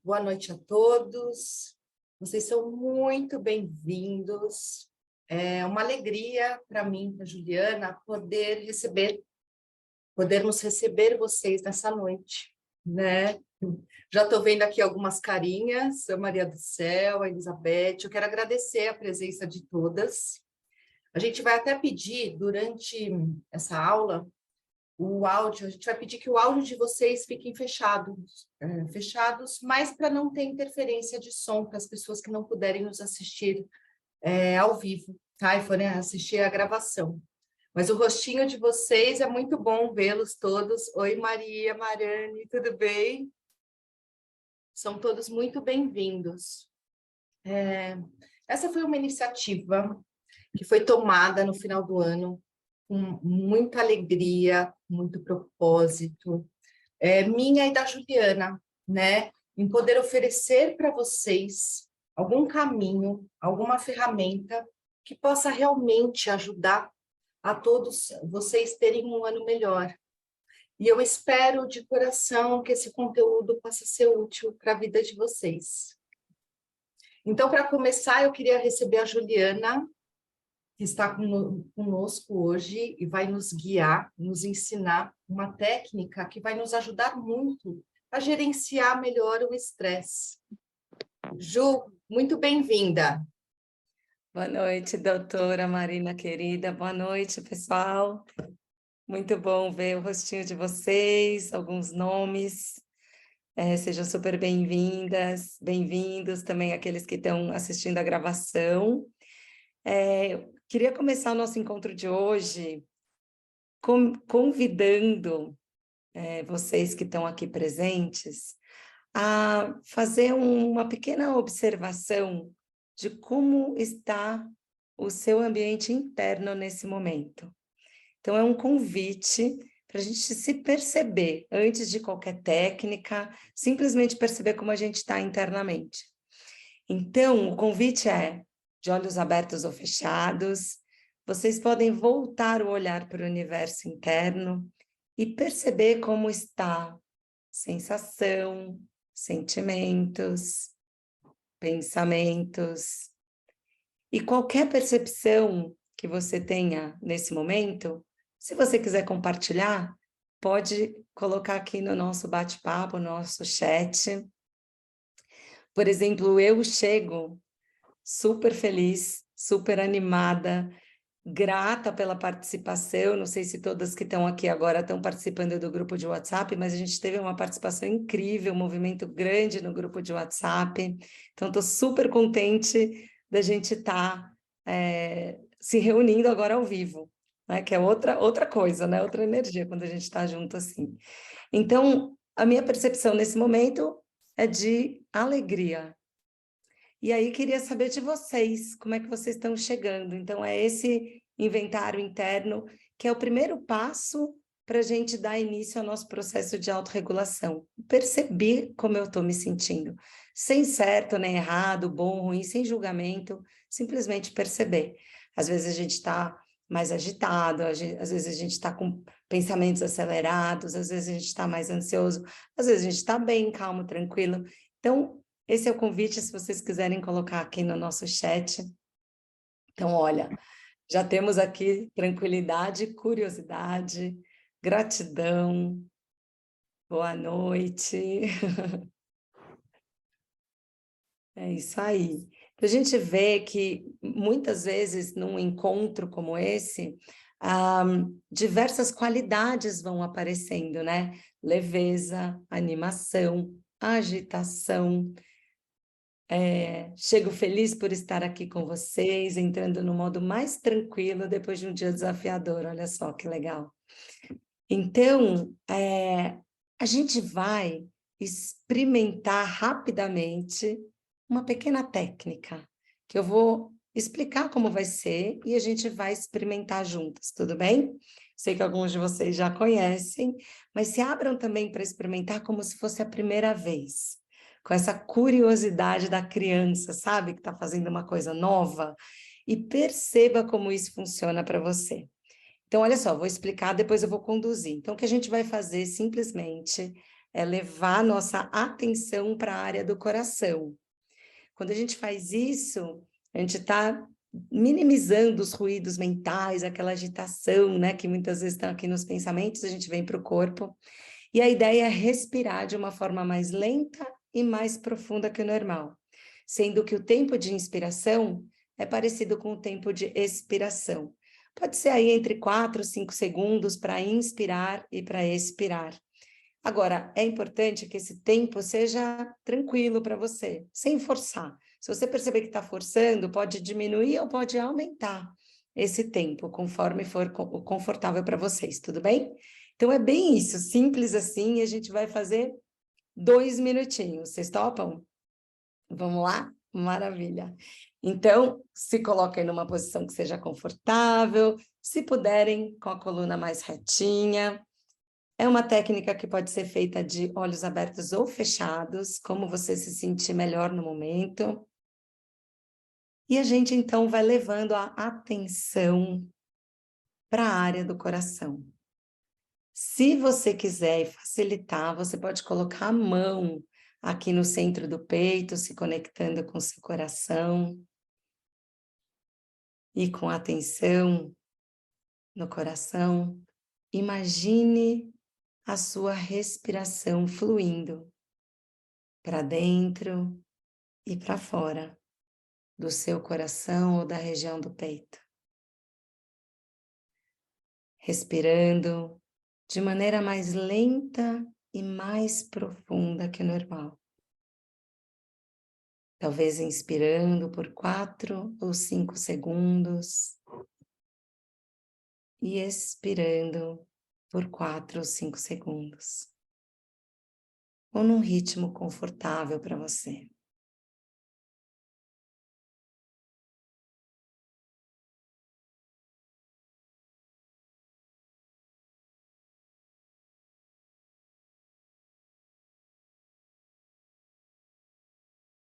boa noite a todos. Vocês são muito bem-vindos. É uma alegria para mim, para a Juliana, podermos receber vocês nessa noite, né? Já estou vendo aqui algumas carinhas, a Maria do Céu, a Elizabeth. Eu quero agradecer a presença de todas. A gente vai até pedir, durante essa aula, o áudio, a gente vai pedir que o áudio de vocês fiquem fechados, mas para não ter interferência de som para as pessoas que não puderem nos assistir ao vivo, tá? E forem assistir a gravação. Mas o rostinho de vocês é muito bom vê-los todos. Oi, Maria, Marane, tudo bem? São todos muito bem-vindos. Essa foi uma iniciativa que foi tomada no final do ano, com muita alegria, muito propósito, minha e da Juliana, né? Em poder oferecer para vocês algum caminho, alguma ferramenta que possa realmente ajudar a todos vocês terem um ano melhor. E eu espero de coração que esse conteúdo possa ser útil para a vida de vocês. Então, para começar, eu queria receber a Juliana, que está conosco hoje e vai nos guiar, nos ensinar uma técnica que vai nos ajudar muito a gerenciar melhor o estresse. Ju, muito bem-vinda. Boa noite, doutora Marina querida. Boa noite, pessoal. Muito bom ver o rostinho de vocês, alguns nomes. Sejam super bem-vindas, bem-vindos também aqueles que estão assistindo a gravação. Queria começar o nosso encontro de hoje convidando vocês que estão aqui presentes a fazer uma pequena observação de como está o seu ambiente interno nesse momento. Então, é um convite para a gente se perceber, antes de qualquer técnica, simplesmente perceber como a gente está internamente. Então, o convite é de olhos abertos ou fechados, vocês podem voltar o olhar para o universo interno e perceber como está sensação, sentimentos, pensamentos. E qualquer percepção que você tenha nesse momento, se você quiser compartilhar, pode colocar aqui no nosso bate-papo, no nosso chat. Por exemplo, eu chego super feliz, super animada, grata pela participação. Não sei se todas que estão aqui agora estão participando do grupo de WhatsApp, mas a gente teve uma participação incrível, um movimento grande no grupo de WhatsApp. Então, estou super contente da gente estar se reunindo agora ao vivo, né? Que é outra coisa, né? Outra energia quando a gente está junto assim. Então, a minha percepção nesse momento é de alegria. E aí, queria saber de vocês, como é que vocês estão chegando. Então, é esse inventário interno que é o primeiro passo para a gente dar início ao nosso processo de autorregulação. Perceber como eu estou me sentindo, sem certo nem errado, bom, ruim, sem julgamento, simplesmente perceber. Às vezes a gente está mais agitado, às vezes a gente está com pensamentos acelerados, às vezes a gente está mais ansioso, às vezes a gente está bem, calmo, tranquilo. Então, esse é o convite, se vocês quiserem colocar aqui no nosso chat. Então, olha, já temos aqui tranquilidade, curiosidade, gratidão, boa noite. É isso aí. A gente vê que, muitas vezes, num encontro como esse, diversas qualidades vão aparecendo, né? Leveza, animação, agitação. Chego feliz por estar aqui com vocês, entrando no modo mais tranquilo depois de um dia desafiador. Olha só que legal. Então, a gente vai experimentar rapidamente uma pequena técnica, que eu vou explicar como vai ser e a gente vai experimentar juntas, tudo bem? Sei que alguns de vocês já conhecem, mas se abram também para experimentar como se fosse a primeira vez, com essa curiosidade da criança, sabe? Que está fazendo uma coisa nova, e perceba como isso funciona para você. Então, olha só, vou explicar, depois eu vou conduzir. Então, o que a gente vai fazer simplesmente é levar nossa atenção para a área do coração. Quando a gente faz isso, a gente está minimizando os ruídos mentais, aquela agitação, né, que muitas vezes estão aqui nos pensamentos, a gente vem para o corpo. E a ideia é respirar de uma forma mais lenta e mais profunda que o normal, sendo que o tempo de inspiração é parecido com o tempo de expiração. Pode ser aí entre 4 e 5 segundos para inspirar e para expirar. Agora, é importante que esse tempo seja tranquilo para você, sem forçar. Se você perceber que está forçando, pode diminuir ou pode aumentar esse tempo, conforme for confortável para vocês, tudo bem? Então, é bem isso, simples assim, e a gente vai fazer 2 minutinhos. Vocês topam? Vamos lá? Maravilha. Então, se coloquem numa posição que seja confortável, se puderem, com a coluna mais retinha. É uma técnica que pode ser feita de olhos abertos ou fechados, como você se sentir melhor no momento. E a gente, então, vai levando a atenção para a área do coração. Se você quiser facilitar, você pode colocar a mão aqui no centro do peito, se conectando com o seu coração. E com atenção no coração, imagine a sua respiração fluindo para dentro e para fora do seu coração ou da região do peito. Respirando de maneira mais lenta e mais profunda que o normal. Talvez inspirando por 4 ou 5 segundos e expirando por 4 ou 5 segundos. Ou num ritmo confortável para você.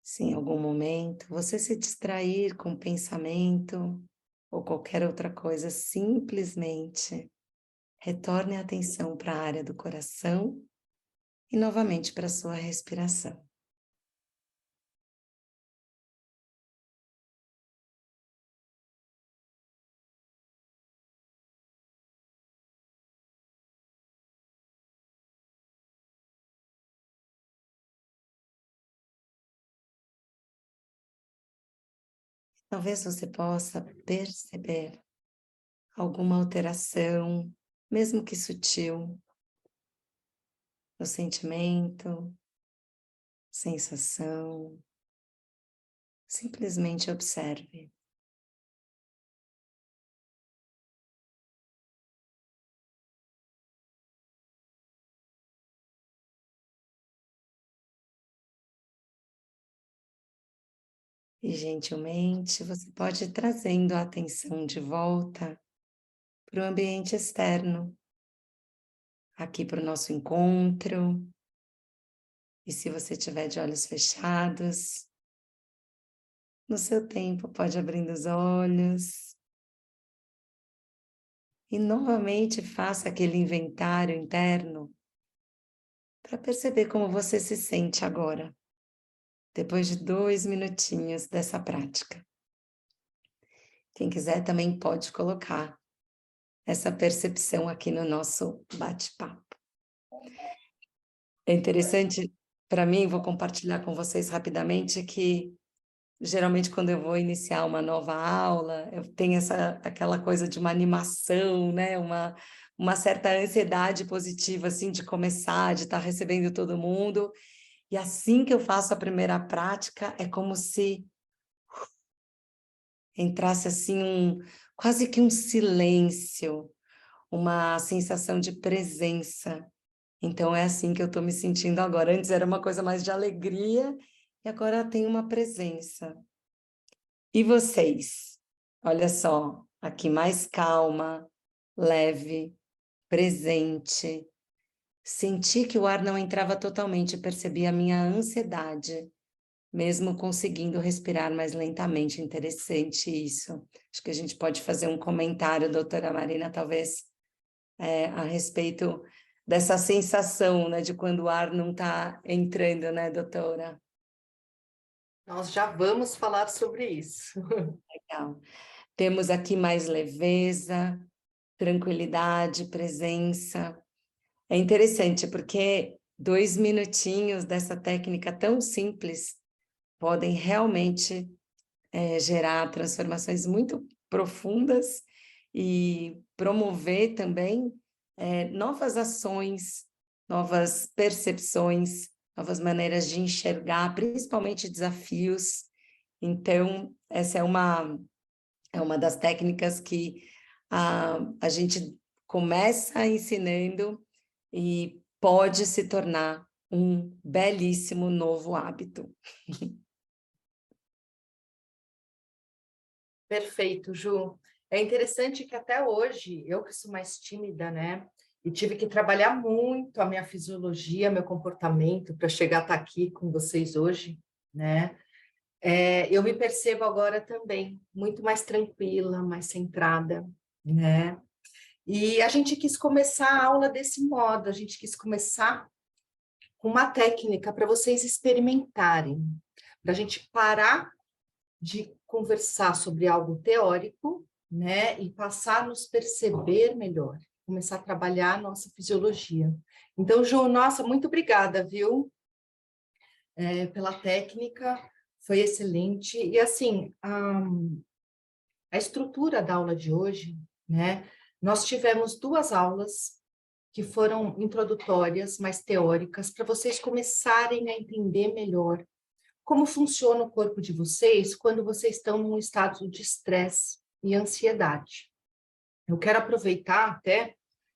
Se em algum momento você se distrair com pensamento ou qualquer outra coisa, simplesmente retorne a atenção para a área do coração e novamente para a sua respiração. Talvez você possa perceber alguma alteração, mesmo que sutil, no sentimento, sensação. Simplesmente observe. E gentilmente você pode ir trazendo a atenção de volta para o ambiente externo, aqui para o nosso encontro. E se você tiver de olhos fechados, no seu tempo pode abrindo os olhos. E novamente faça aquele inventário interno para perceber como você se sente agora, depois de 2 minutinhos dessa prática. Quem quiser também pode colocar essa percepção aqui no nosso bate-papo. É interessante para mim, vou compartilhar com vocês rapidamente que geralmente quando eu vou iniciar uma nova aula, eu tenho aquela coisa de uma animação, né? Uma certa ansiedade positiva assim de começar, de estar recebendo todo mundo. E assim que eu faço a primeira prática, é como se entrasse assim quase que um silêncio, uma sensação de presença. Então é assim que eu estou me sentindo agora. Antes era uma coisa mais de alegria e agora tem uma presença. E vocês? Olha só, aqui mais calma, leve, presente. Senti que o ar não entrava totalmente, percebi a minha ansiedade, mesmo conseguindo respirar mais lentamente. Interessante isso. Acho que a gente pode fazer um comentário, doutora Marina, talvez, a respeito dessa sensação, né, de quando o ar não está entrando, né, doutora? Nós já vamos falar sobre isso. Legal. Temos aqui mais leveza, tranquilidade, presença. É interessante, porque 2 minutinhos dessa técnica tão simples podem realmente gerar transformações muito profundas e promover também novas ações, novas percepções, novas maneiras de enxergar, principalmente desafios. Então, essa é uma das técnicas que a gente começa ensinando e pode se tornar um belíssimo novo hábito. Perfeito, Ju. É interessante que até hoje, eu que sou mais tímida, né? E tive que trabalhar muito a minha fisiologia, meu comportamento, para chegar a estar aqui com vocês hoje, né? Eu me percebo agora também muito mais tranquila, mais centrada, né? E a gente quis começar a aula desse modo, a gente quis começar com uma técnica para vocês experimentarem, para a gente parar de conversar sobre algo teórico, né, e passar a nos perceber melhor, começar a trabalhar a nossa fisiologia. Então, Ju, nossa, muito obrigada, viu? Pela técnica, foi excelente. E, assim, a estrutura da aula de hoje, né, nós tivemos 2 aulas que foram introdutórias, mais teóricas, para vocês começarem a entender melhor como funciona o corpo de vocês quando vocês estão num estado de estresse e ansiedade. Eu quero aproveitar até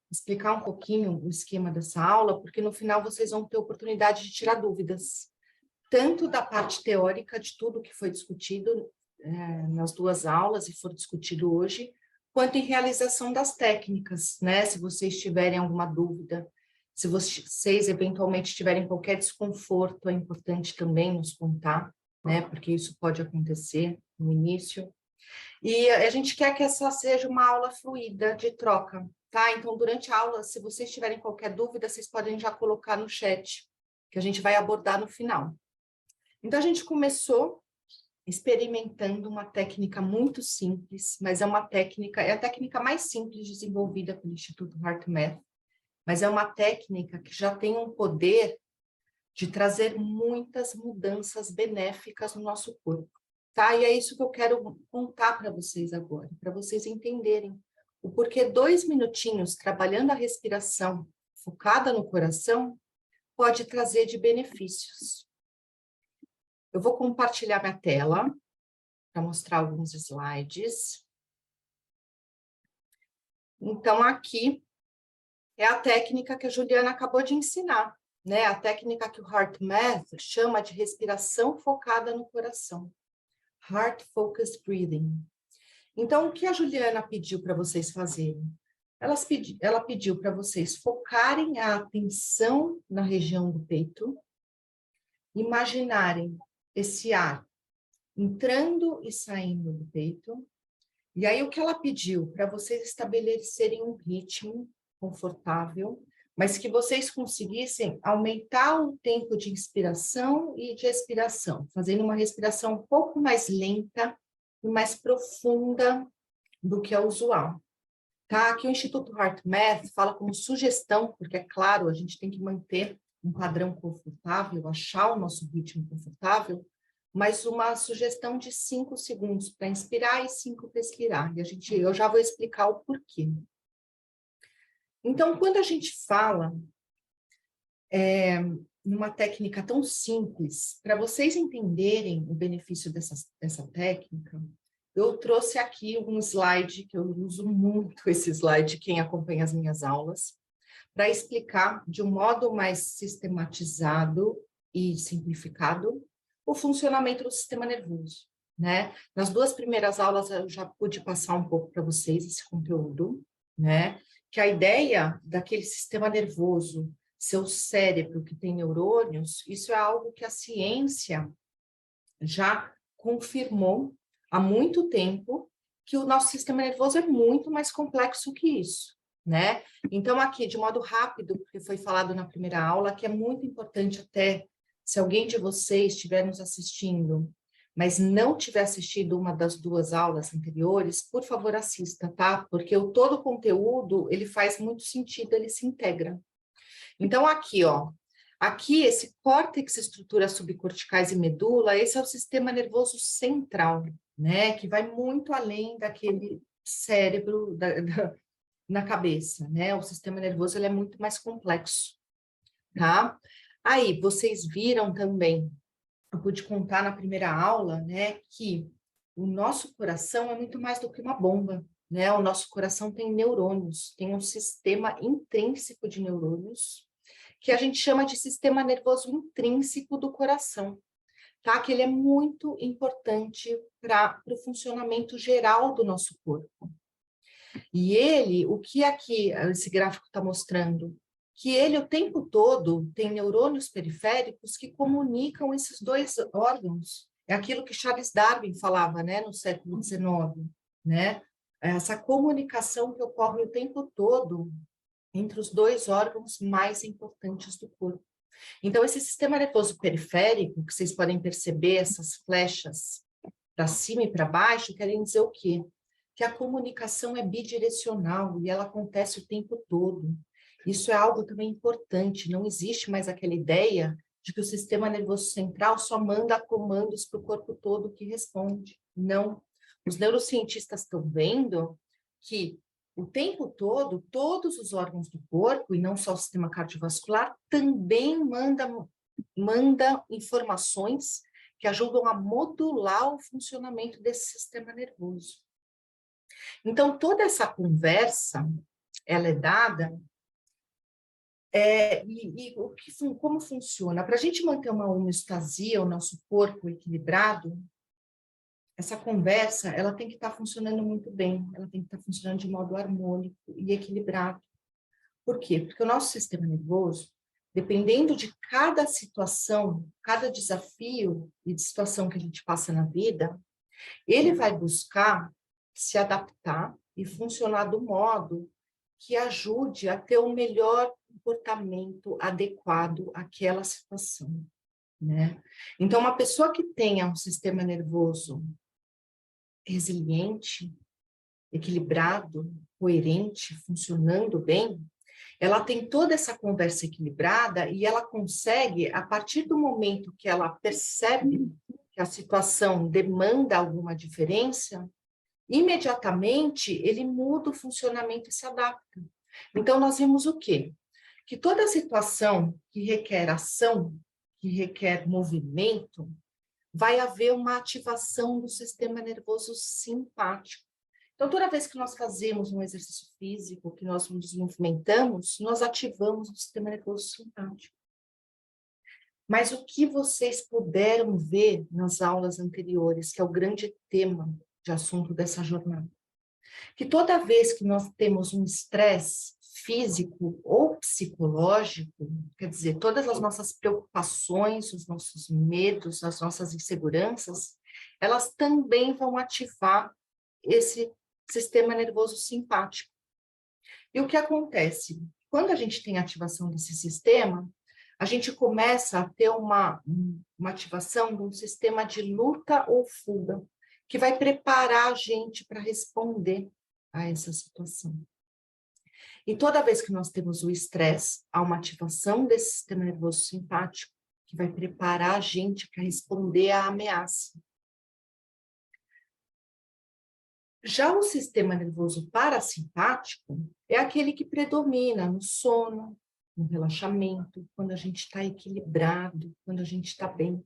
explicar um pouquinho o esquema dessa aula, porque no final vocês vão ter oportunidade de tirar dúvidas, tanto da parte teórica de tudo que foi discutido nas 2 aulas e for discutido hoje, quanto em realização das técnicas, né? Se vocês tiverem alguma dúvida, se vocês eventualmente tiverem qualquer desconforto, é importante também nos contar, né? Porque isso pode acontecer no início. E a gente quer que essa seja uma aula fluida, de troca, tá? Então, durante a aula, se vocês tiverem qualquer dúvida, vocês podem já colocar no chat, que a gente vai abordar no final. Então, a gente começou experimentando uma técnica muito simples, mas é a técnica mais simples desenvolvida pelo Instituto HeartMath, mas é uma técnica que já tem um poder de trazer muitas mudanças benéficas no nosso corpo, tá? E é isso que eu quero contar para vocês agora, para vocês entenderem o porquê 2 minutinhos trabalhando a respiração focada no coração pode trazer de benefícios. Eu vou compartilhar minha tela para mostrar alguns slides. Então, aqui é a técnica que a Juliana acabou de ensinar, né? A técnica que o HeartMath chama de respiração focada no coração. Heart Focused Breathing. Então, o que a Juliana pediu para vocês fazerem? Ela pediu para vocês focarem a atenção na região do peito, imaginarem esse ar entrando e saindo do peito. E aí, o que ela pediu? Para vocês estabelecerem um ritmo confortável, mas que vocês conseguissem aumentar o tempo de inspiração e de expiração, fazendo uma respiração um pouco mais lenta e mais profunda do que é usual. Tá? Aqui o Instituto HeartMath fala como sugestão, porque é claro, a gente tem que manter um padrão confortável, achar o nosso ritmo confortável, mas uma sugestão de 5 segundos para inspirar e 5 para expirar. E eu já vou explicar o porquê. Então, quando a gente fala numa técnica tão simples, para vocês entenderem o benefício dessa técnica, eu trouxe aqui um slide, que eu uso muito esse slide, quem acompanha as minhas aulas, para explicar de um modo mais sistematizado e simplificado o funcionamento do sistema nervoso, né? Nas 2 primeiras aulas eu já pude passar um pouco para vocês esse conteúdo, né? Que a ideia daquele sistema nervoso, seu cérebro que tem neurônios, isso é algo que a ciência já confirmou há muito tempo, que o nosso sistema nervoso é muito mais complexo que isso, né? Então, aqui, de modo rápido, porque foi falado na primeira aula, que é muito importante até, se alguém de vocês estiver nos assistindo, mas não tiver assistido uma das 2 aulas anteriores, por favor, assista, tá? Porque todo o conteúdo, ele faz muito sentido, ele se integra. Então, aqui, ó, aqui esse córtex, estruturas subcorticais e medula, esse é o sistema nervoso central, né? Que vai muito além daquele cérebro na cabeça, né? O sistema nervoso, ele é muito mais complexo, tá? Aí, vocês viram também, eu pude contar na primeira aula, né, que o nosso coração é muito mais do que uma bomba, né? O nosso coração tem neurônios, tem um sistema intrínseco de neurônios, que a gente chama de sistema nervoso intrínseco do coração, tá? Que ele é muito importante para o funcionamento geral do nosso corpo. E ele, o que aqui esse gráfico está mostrando? Que ele o tempo todo tem neurônios periféricos que comunicam esses 2 órgãos. É aquilo que Charles Darwin falava, né, no século XIX, né? Essa comunicação que ocorre o tempo todo entre os 2 órgãos mais importantes do corpo. Então, esse sistema nervoso periférico, que vocês podem perceber, essas flechas para cima e para baixo, querem dizer o quê? Que a comunicação é bidirecional e ela acontece o tempo todo. Isso é algo também importante, não existe mais aquela ideia de que o sistema nervoso central só manda comandos para o corpo todo que responde. Não. Os neurocientistas estão vendo que o tempo todo, todos os órgãos do corpo, e não só o sistema cardiovascular, também manda informações que ajudam a modular o funcionamento desse sistema nervoso. Então, toda essa conversa, ela é dada, como funciona? Para a gente manter uma homeostasia, o nosso corpo equilibrado, essa conversa, ela tem que estar funcionando muito bem, ela tem que estar funcionando de modo harmônico e equilibrado. Por quê? Porque o nosso sistema nervoso, dependendo de cada situação, cada desafio e de situação que a gente passa na vida, ele vai buscar se adaptar e funcionar do modo que ajude a ter o melhor comportamento adequado àquela situação, né? Então, uma pessoa que tenha um sistema nervoso resiliente, equilibrado, coerente, funcionando bem, ela tem toda essa conversa equilibrada e ela consegue, a partir do momento que ela percebe que a situação demanda alguma diferença, imediatamente ele muda o funcionamento e se adapta. Então, nós vimos o quê? Que toda situação que requer ação, que requer movimento, vai haver uma ativação do sistema nervoso simpático. Então, toda vez que nós fazemos um exercício físico, que nós nos movimentamos, nós ativamos o sistema nervoso simpático. Mas o que vocês puderam ver nas aulas anteriores, que é o grande tema de assunto dessa jornada, que toda vez que nós temos um estresse físico ou psicológico, quer dizer, todas as nossas preocupações, os nossos medos, as nossas inseguranças, elas também vão ativar esse sistema nervoso simpático. E o que acontece? Quando a gente tem ativação desse sistema, a gente começa a ter uma ativação de um sistema de luta ou fuga, que vai preparar a gente para responder a essa situação. E toda vez que nós temos o estresse, há uma ativação desse sistema nervoso simpático, que vai preparar a gente para responder à ameaça. Já o sistema nervoso parasimpático é aquele que predomina no sono, no relaxamento, quando a gente está equilibrado, quando a gente está bem.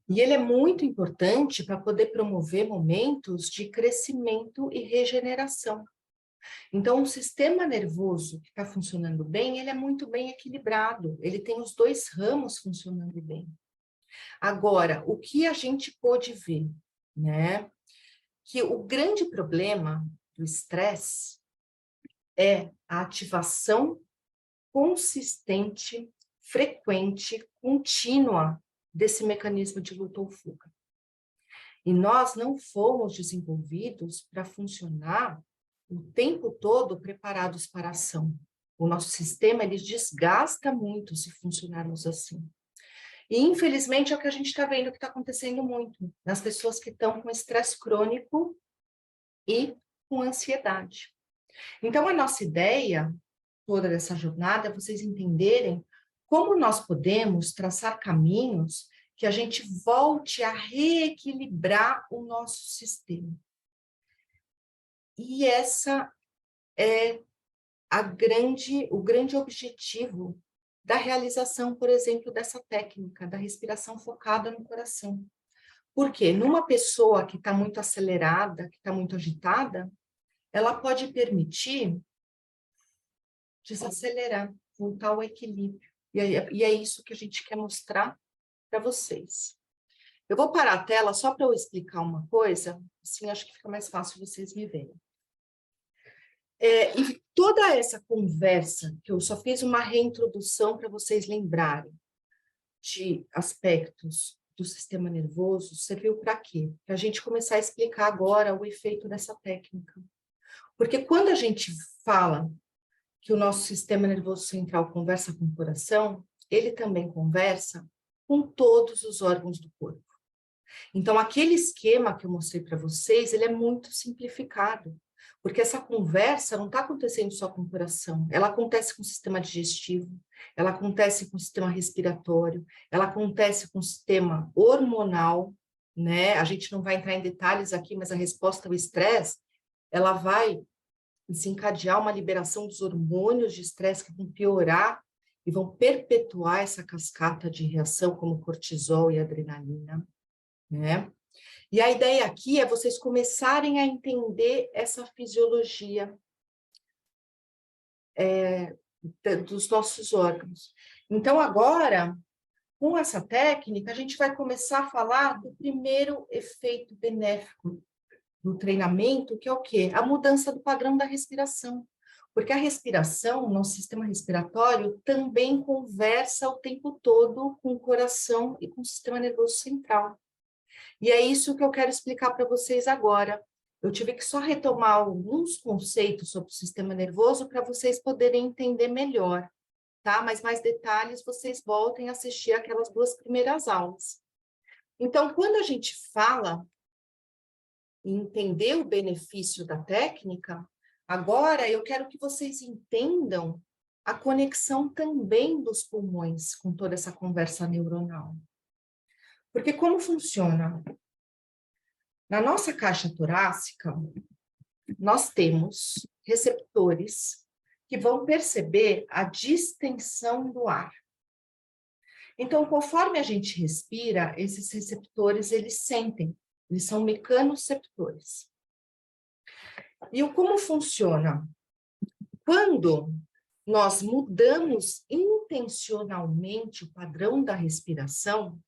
E ele é muito importante para poder promover momentos de crescimento e regeneração. Então, o sistema nervoso que está funcionando bem, ele é muito bem equilibrado, ele tem os 2 ramos funcionando bem. Agora, o que a gente pôde ver, né? Que o grande problema do estresse é a ativação consistente, frequente, contínua desse mecanismo de luta ou fuga. E nós não fomos desenvolvidos para funcionar o tempo todo preparados para a ação. O nosso sistema, ele desgasta muito se funcionarmos assim. E, infelizmente, é o que a gente está vendo que está acontecendo muito nas pessoas que estão com estresse crônico e com ansiedade. Então, a nossa ideia, toda dessa jornada, é vocês entenderem como nós podemos traçar caminhos que a gente volte a reequilibrar o nosso sistema. E essa é o grande objetivo da realização, por exemplo, dessa técnica, da respiração focada no coração. Porque numa pessoa que está muito acelerada, que está muito agitada, ela pode permitir desacelerar, voltar ao equilíbrio. E é isso que a gente quer mostrar para vocês. Eu vou parar a tela só para eu explicar uma coisa, assim acho que fica mais fácil vocês me verem. E toda essa conversa, que eu só fiz uma reintrodução para vocês lembrarem de aspectos do sistema nervoso, serviu para quê? Para a gente começar a explicar agora o efeito dessa técnica. Porque quando a gente fala que o nosso sistema nervoso central conversa com o coração, ele também conversa com todos os órgãos do corpo. Então, aquele esquema que eu mostrei para vocês, ele é muito simplificado. Porque essa conversa não está acontecendo só com o coração, ela acontece com o sistema digestivo, ela acontece com o sistema respiratório, ela acontece com o sistema hormonal, né? A gente não vai entrar em detalhes aqui, mas a resposta ao estresse, ela vai desencadear uma liberação dos hormônios de estresse que vão piorar e vão perpetuar essa cascata de reação, como cortisol e adrenalina, né? E a ideia aqui é vocês começarem a entender essa fisiologia dos nossos órgãos. Então, agora, com essa técnica, a gente vai começar a falar do primeiro efeito benéfico do treinamento, que é o quê? A mudança do padrão da respiração. Porque a respiração, o nosso sistema respiratório, também conversa o tempo todo com o coração e com o sistema nervoso central. E é isso que eu quero explicar para vocês agora. Eu tive que só retomar alguns conceitos sobre o sistema nervoso para vocês poderem entender melhor, tá? Mas mais detalhes vocês voltem a assistir aquelas 2 primeiras aulas. Então, quando a gente fala em entender o benefício da técnica, agora eu quero que vocês entendam a conexão também dos pulmões com toda essa conversa neuronal. Porque como funciona? Na nossa caixa torácica, nós temos receptores que vão perceber a distensão do ar. Então, conforme a gente respira, esses receptores, eles sentem, eles são mecanoceptores. E como funciona? Quando nós mudamos intencionalmente o padrão da respiração,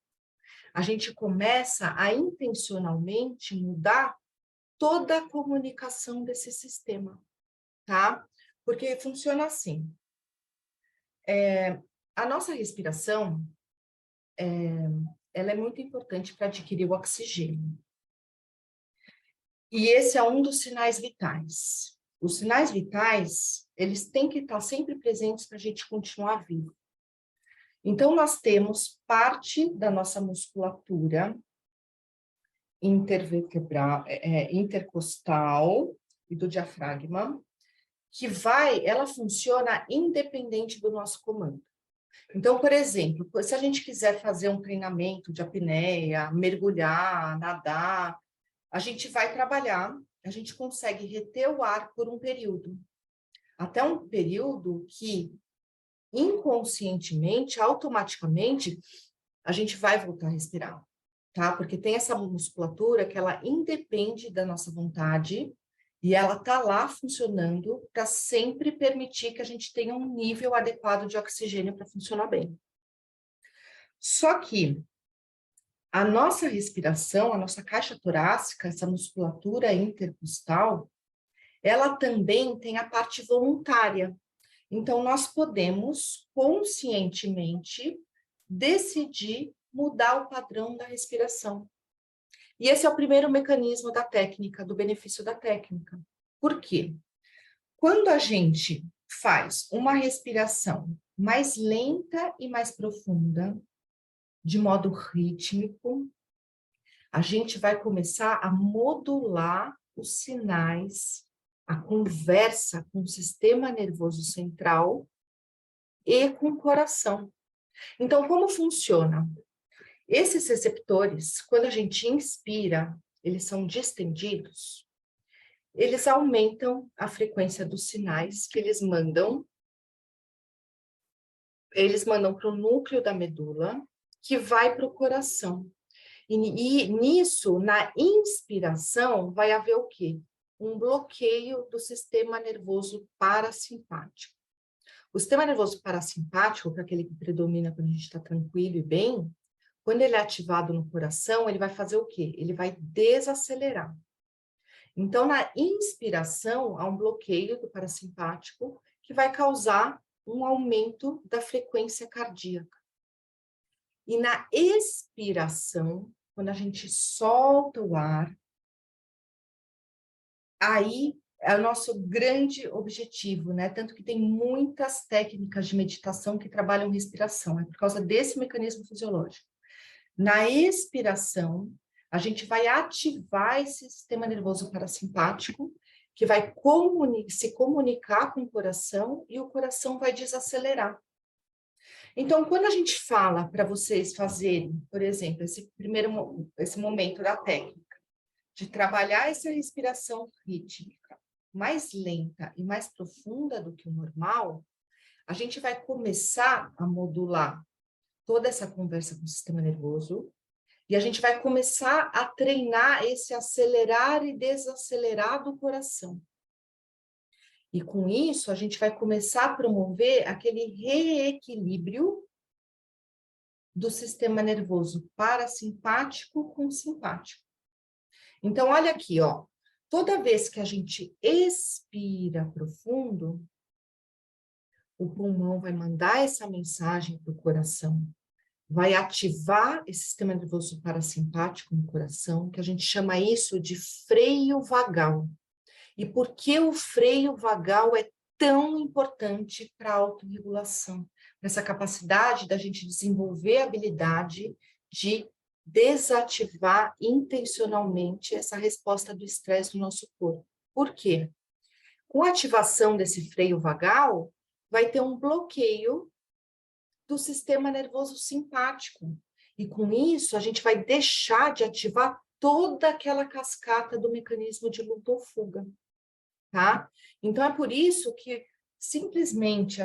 a gente começa a intencionalmente mudar toda a comunicação desse sistema, tá? Porque funciona assim. A nossa respiração, ela é muito importante para adquirir o oxigênio. E esse é um dos sinais vitais. Os sinais vitais, eles têm que estar sempre presentes para a gente continuar vivo. Então, nós temos parte da nossa musculatura intervertebral, intercostal e do diafragma, que ela funciona independente do nosso comando. Então, por exemplo, se a gente quiser fazer um treinamento de apneia, mergulhar, nadar, a gente vai trabalhar, a gente consegue reter o ar por um período, até um período que inconscientemente, automaticamente, a gente vai voltar a respirar, tá? Porque tem essa musculatura que ela independe da nossa vontade e ela tá lá funcionando para sempre permitir que a gente tenha um nível adequado de oxigênio para funcionar bem. Só que a nossa respiração, a nossa caixa torácica, essa musculatura intercostal, ela também tem a parte voluntária. Então, nós podemos conscientemente decidir mudar o padrão da respiração. E esse é o primeiro mecanismo da técnica, do benefício da técnica. Por quê? quando a gente faz uma respiração mais lenta e mais profunda, de modo rítmico, a gente vai começar a modular os sinais, a conversa com o sistema nervoso central e com o coração. Então, como funciona? Esses receptores, quando a gente inspira, eles são distendidos, eles aumentam a frequência dos sinais que eles mandam para o núcleo da medula, que vai para o coração. E nisso, na inspiração, vai haver o quê? Um bloqueio do sistema nervoso parasimpático. O sistema nervoso parasimpático, que é aquele que predomina quando a gente está tranquilo e bem, quando ele é ativado no coração, ele vai fazer o quê? Ele vai desacelerar. Então, na inspiração, há um bloqueio do parasimpático que vai causar um aumento da frequência cardíaca. E na expiração, quando a gente solta o ar, aí é o nosso grande objetivo, né? Tanto que tem muitas técnicas de meditação que trabalham respiração, é por causa desse mecanismo fisiológico. Na expiração, a gente vai ativar esse sistema nervoso parasimpático, que vai se comunicar com o coração e o coração vai desacelerar. Então, quando a gente fala para vocês fazerem, por exemplo, esse momento da técnica, de trabalhar essa respiração rítmica mais lenta e mais profunda do que o normal, a gente vai começar a modular toda essa conversa com o sistema nervoso e a gente vai começar a treinar esse acelerar e desacelerar do coração. E com isso, a gente vai começar a promover aquele reequilíbrio do sistema nervoso parasimpático com simpático. Então, olha aqui, ó. Toda vez que a gente expira profundo, o pulmão vai mandar essa mensagem para o coração, vai ativar esse sistema nervoso parasimpático no coração, que a gente chama isso de freio vagal. E por que o freio vagal é tão importante para a autorregulação? Essa capacidade da gente desenvolver a habilidade de desativar intencionalmente essa resposta do estresse no nosso corpo. Por quê? Com a ativação desse freio vagal, vai ter um bloqueio do sistema nervoso simpático. E com isso, a gente vai deixar de ativar toda aquela cascata do mecanismo de luta ou fuga. Tá? Então, é por isso que simplesmente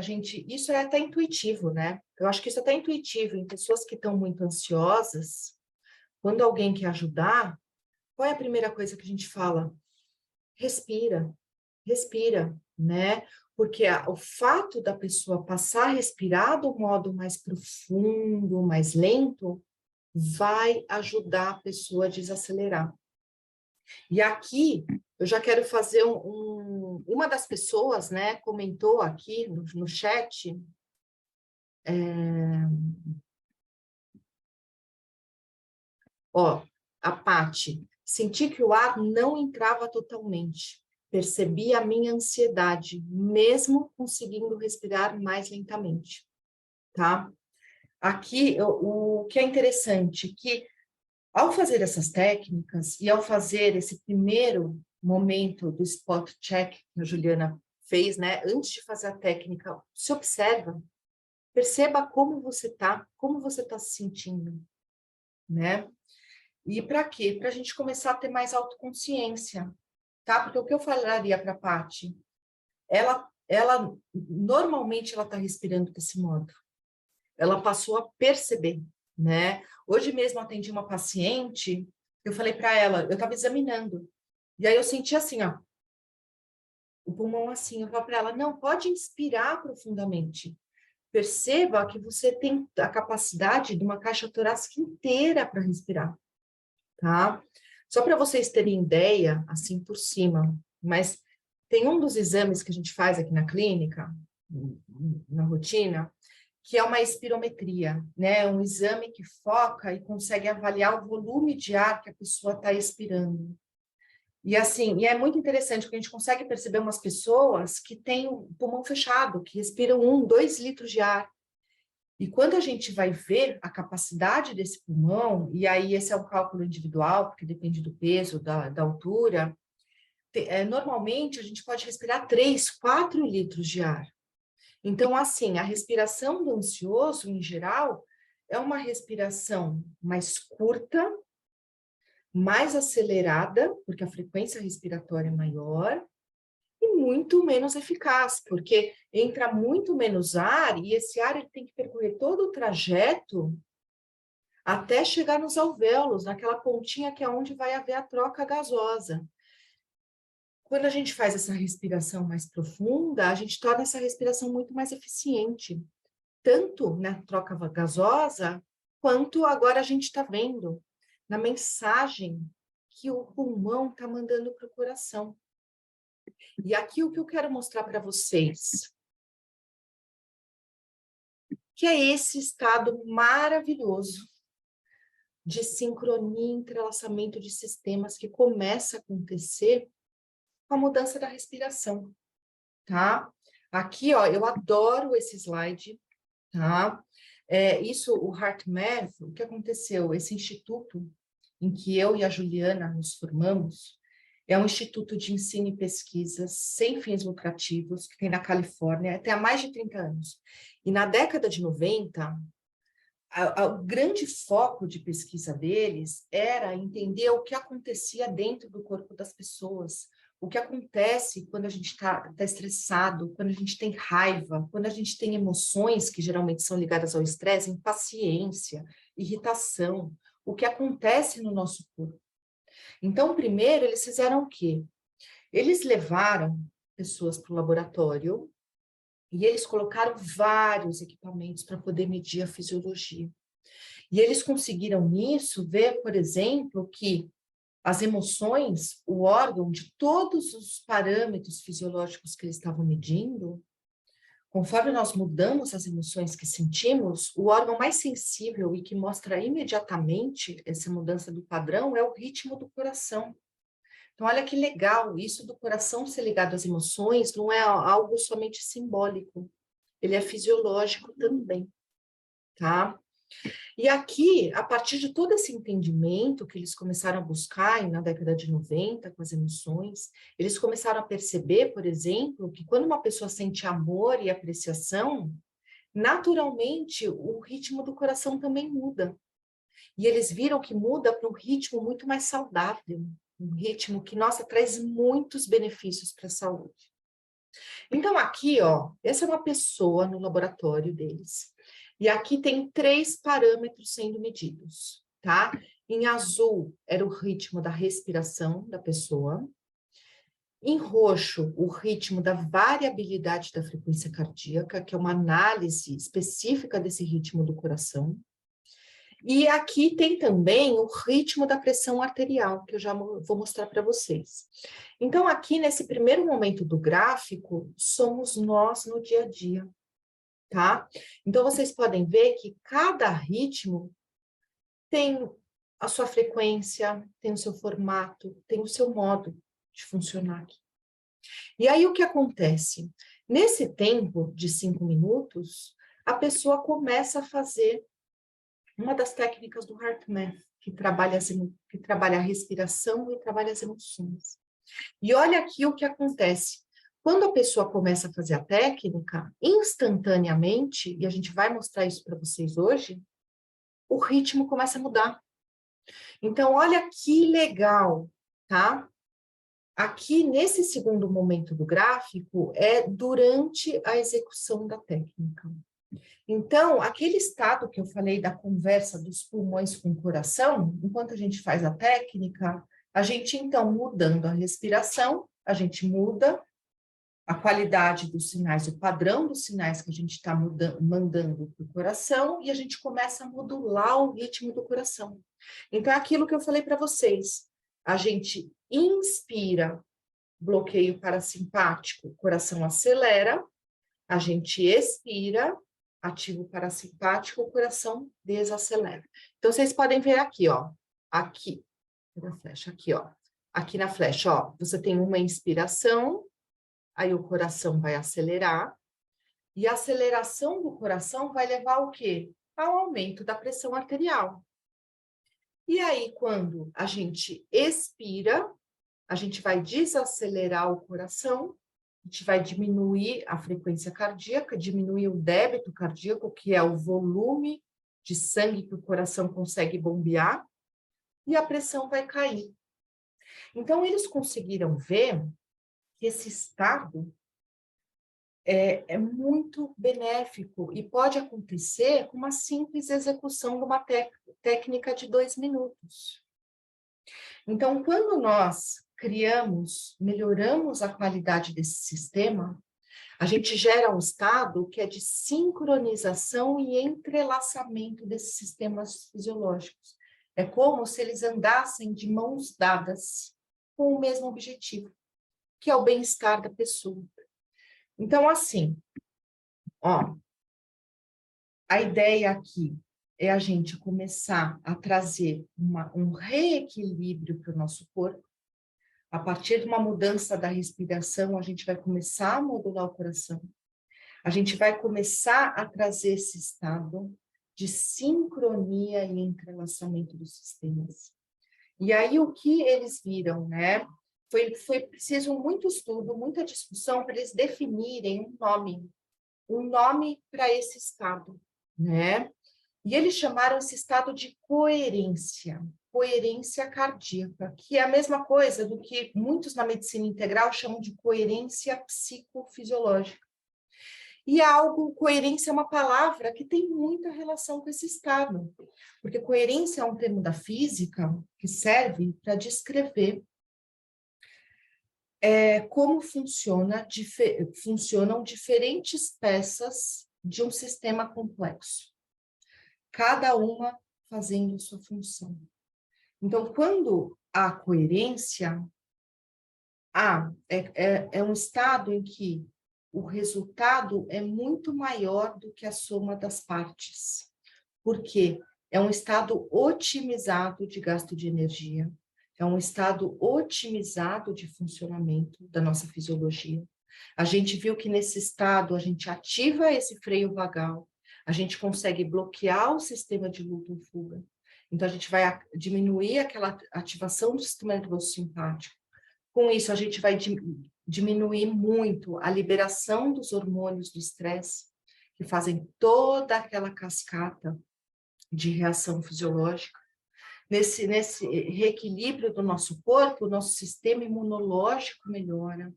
isso é até intuitivo, né? Eu acho que isso é até intuitivo em pessoas que estão muito ansiosas. Quando alguém quer ajudar, qual é a primeira coisa que a gente fala? Respira, né? Porque o fato da pessoa passar a respirar do modo mais profundo, mais lento, vai ajudar a pessoa a desacelerar. E aqui, eu já quero fazer uma das pessoas, né, comentou aqui no chat, a Pati, senti que o ar não entrava totalmente, percebi a minha ansiedade, mesmo conseguindo respirar mais lentamente, tá? Aqui, o que é interessante, que ao fazer essas técnicas e ao fazer esse primeiro momento do spot check que a Juliana fez, né, antes de fazer a técnica, se observa, perceba como você está se sentindo, né? E para quê? Para a gente começar a ter mais autoconsciência, tá? Porque o que eu falaria para a Paty, ela normalmente ela está respirando desse modo. Ela passou a perceber, né? Hoje mesmo atendi uma paciente, eu falei para ela, eu estava examinando, e aí eu senti assim, ó, o pulmão assim, eu falei para ela, não, pode inspirar profundamente. Perceba que você tem a capacidade de uma caixa torácica inteira para respirar, tá? Só para vocês terem ideia, assim por cima, mas tem um dos exames que a gente faz aqui na clínica, na rotina, que é uma espirometria, né? Um exame que foca e consegue avaliar o volume de ar que a pessoa está expirando. E assim, e é muito interessante, porque a gente consegue perceber umas pessoas que têm o pulmão fechado, que respiram 1, 2 litros de ar. E quando a gente vai ver a capacidade desse pulmão, e aí esse é um cálculo individual, porque depende do peso, da altura, normalmente a gente pode respirar 3, 4 litros de ar. Então, assim, a respiração do ansioso, em geral, é uma respiração mais curta, mais acelerada, porque a frequência respiratória é maior, e muito menos eficaz, porque entra muito menos ar, e esse ar ele tem que percorrer todo o trajeto até chegar nos alvéolos, naquela pontinha que é onde vai haver a troca gasosa. Quando a gente faz essa respiração mais profunda, a gente torna essa respiração muito mais eficiente, tanto na troca gasosa, quanto agora a gente está vendo na mensagem que o pulmão está mandando para o coração. E aqui o que eu quero mostrar para vocês, que é esse estado maravilhoso de sincronia e entrelaçamento de sistemas que começa a acontecer com a mudança da respiração, tá? Aqui, ó, eu adoro esse slide, tá? Isso, o HeartMath, o que aconteceu? Esse instituto em que eu e a Juliana nos formamos, é um instituto de ensino e pesquisa sem fins lucrativos, que tem na Califórnia, até há mais de 30 anos. E na década de 90, o grande foco de pesquisa deles era entender o que acontecia dentro do corpo das pessoas, o que acontece quando a gente está estressado, quando a gente tem raiva, quando a gente tem emoções que geralmente são ligadas ao estresse, impaciência, irritação, o que acontece no nosso corpo. Então, primeiro, eles fizeram o quê? Eles levaram pessoas para o laboratório e eles colocaram vários equipamentos para poder medir a fisiologia. E eles conseguiram nisso ver, por exemplo, que as emoções, o órgão de todos os parâmetros fisiológicos que eles estavam medindo, conforme nós mudamos as emoções que sentimos, o órgão mais sensível e que mostra imediatamente essa mudança do padrão é o ritmo do coração. Então, olha que legal, isso do coração ser ligado às emoções não é algo somente simbólico, ele é fisiológico também, tá? E aqui, a partir de todo esse entendimento que eles começaram a buscar na década de 90 com as emoções, eles começaram a perceber, por exemplo, que quando uma pessoa sente amor e apreciação, naturalmente o ritmo do coração também muda. E eles viram que muda para um ritmo muito mais saudável, um ritmo que, nossa, traz muitos benefícios para a saúde. Então, aqui, ó, essa é uma pessoa no laboratório deles. E aqui tem 3 parâmetros sendo medidos, tá? Em azul era o ritmo da respiração da pessoa. Em roxo, o ritmo da variabilidade da frequência cardíaca, que é uma análise específica desse ritmo do coração. E aqui tem também o ritmo da pressão arterial, que eu já vou mostrar para vocês. Então, aqui nesse primeiro momento do gráfico, somos nós no dia a dia, tá? Então, vocês podem ver que cada ritmo tem a sua frequência, tem o seu formato, tem o seu modo de funcionar aqui. E aí, o que acontece? Nesse tempo de 5 minutos, a pessoa começa a fazer uma das técnicas do HeartMath, que trabalha a respiração e trabalha as emoções. E olha aqui o que acontece. Quando a pessoa começa a fazer a técnica, instantaneamente, e a gente vai mostrar isso para vocês hoje, o ritmo começa a mudar. Então, olha que legal, tá? Aqui, nesse segundo momento do gráfico, é durante a execução da técnica. Então, aquele estado que eu falei da conversa dos pulmões com o coração, enquanto a gente faz a técnica, a gente, então, mudando a respiração, a gente muda a qualidade dos sinais, o padrão dos sinais que a gente está mandando para o coração, e a gente começa a modular o ritmo do coração. Então, é aquilo que eu falei para vocês. A gente inspira, bloqueio parasimpático, o coração acelera, a gente expira, ativo parasimpático, o coração desacelera. Então, vocês podem ver aqui, ó. Aqui. Cadê a flecha? Aqui, ó. aqui na flecha, ó, você tem uma inspiração, aí o coração vai acelerar, e a aceleração do coração vai levar ao quê? Ao aumento da pressão arterial. E aí, quando a gente expira, a gente vai desacelerar o coração, a gente vai diminuir a frequência cardíaca, diminuir o débito cardíaco, que é o volume de sangue que o coração consegue bombear, e a pressão vai cair. Então, eles conseguiram ver que esse estado é muito benéfico e pode acontecer com uma simples execução de uma técnica de 2 minutos. Então, quando nós melhoramos a qualidade desse sistema, a gente gera um estado que é de sincronização e entrelaçamento desses sistemas fisiológicos. É como se eles andassem de mãos dadas com o mesmo objetivo, que é o bem-estar da pessoa. Então, assim, ó, a ideia aqui é a gente começar a trazer um reequilíbrio para o nosso corpo. A partir de uma mudança da respiração, a gente vai começar a modular o coração. A gente vai começar a trazer esse estado de sincronia e entrelaçamento dos sistemas. E aí, o que eles viram, né? Foi preciso muito estudo, muita discussão para eles definirem um nome para esse estado, né? E eles chamaram esse estado de coerência cardíaca, que é a mesma coisa do que muitos na medicina integral chamam de coerência psicofisiológica. E coerência é uma palavra que tem muita relação com esse estado, porque coerência é um termo da física que serve para descrever como funcionam diferentes peças de um sistema complexo, cada uma fazendo sua função. Então, quando há coerência, é um estado em que o resultado é muito maior do que a soma das partes, porque é um estado otimizado de gasto de energia, é um estado otimizado de funcionamento da nossa fisiologia. A gente viu que nesse estado a gente ativa esse freio vagal, a gente consegue bloquear o sistema de luta e fuga. Então, a gente vai diminuir aquela ativação do sistema nervoso simpático. Com isso, a gente vai diminuir muito a liberação dos hormônios do estresse, que fazem toda aquela cascata de reação fisiológica. Nesse reequilíbrio do nosso corpo, o nosso sistema imunológico melhora.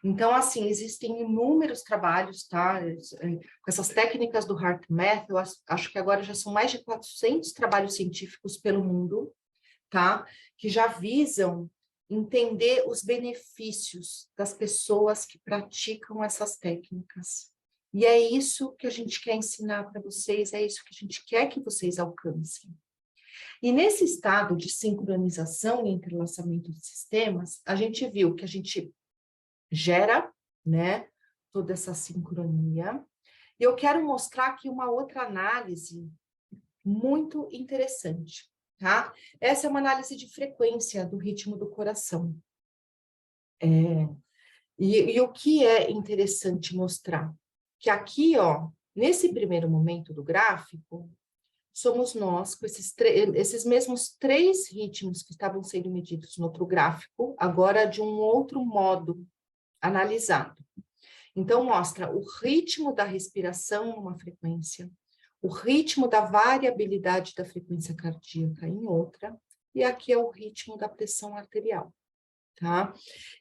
Então, assim, existem inúmeros trabalhos, tá? Com essas técnicas do HeartMath, eu acho que agora já são mais de 400 trabalhos científicos pelo mundo, tá? Que já visam entender os benefícios das pessoas que praticam essas técnicas. E é isso que a gente quer ensinar para vocês, é isso que a gente quer que vocês alcancem. E nesse estado de sincronização e entrelaçamento de sistemas, a gente viu que a gente gera, né, toda essa sincronia. E eu quero mostrar aqui uma outra análise muito interessante, tá? Essa é uma análise de frequência do ritmo do coração. E o que é interessante mostrar? Que aqui, ó, nesse primeiro momento do gráfico, somos nós, com esses mesmos 3 ritmos que estavam sendo medidos no outro gráfico, agora de um outro modo analisado. Então, mostra o ritmo da respiração numa frequência, o ritmo da variabilidade da frequência cardíaca em outra, e aqui é o ritmo da pressão arterial, tá?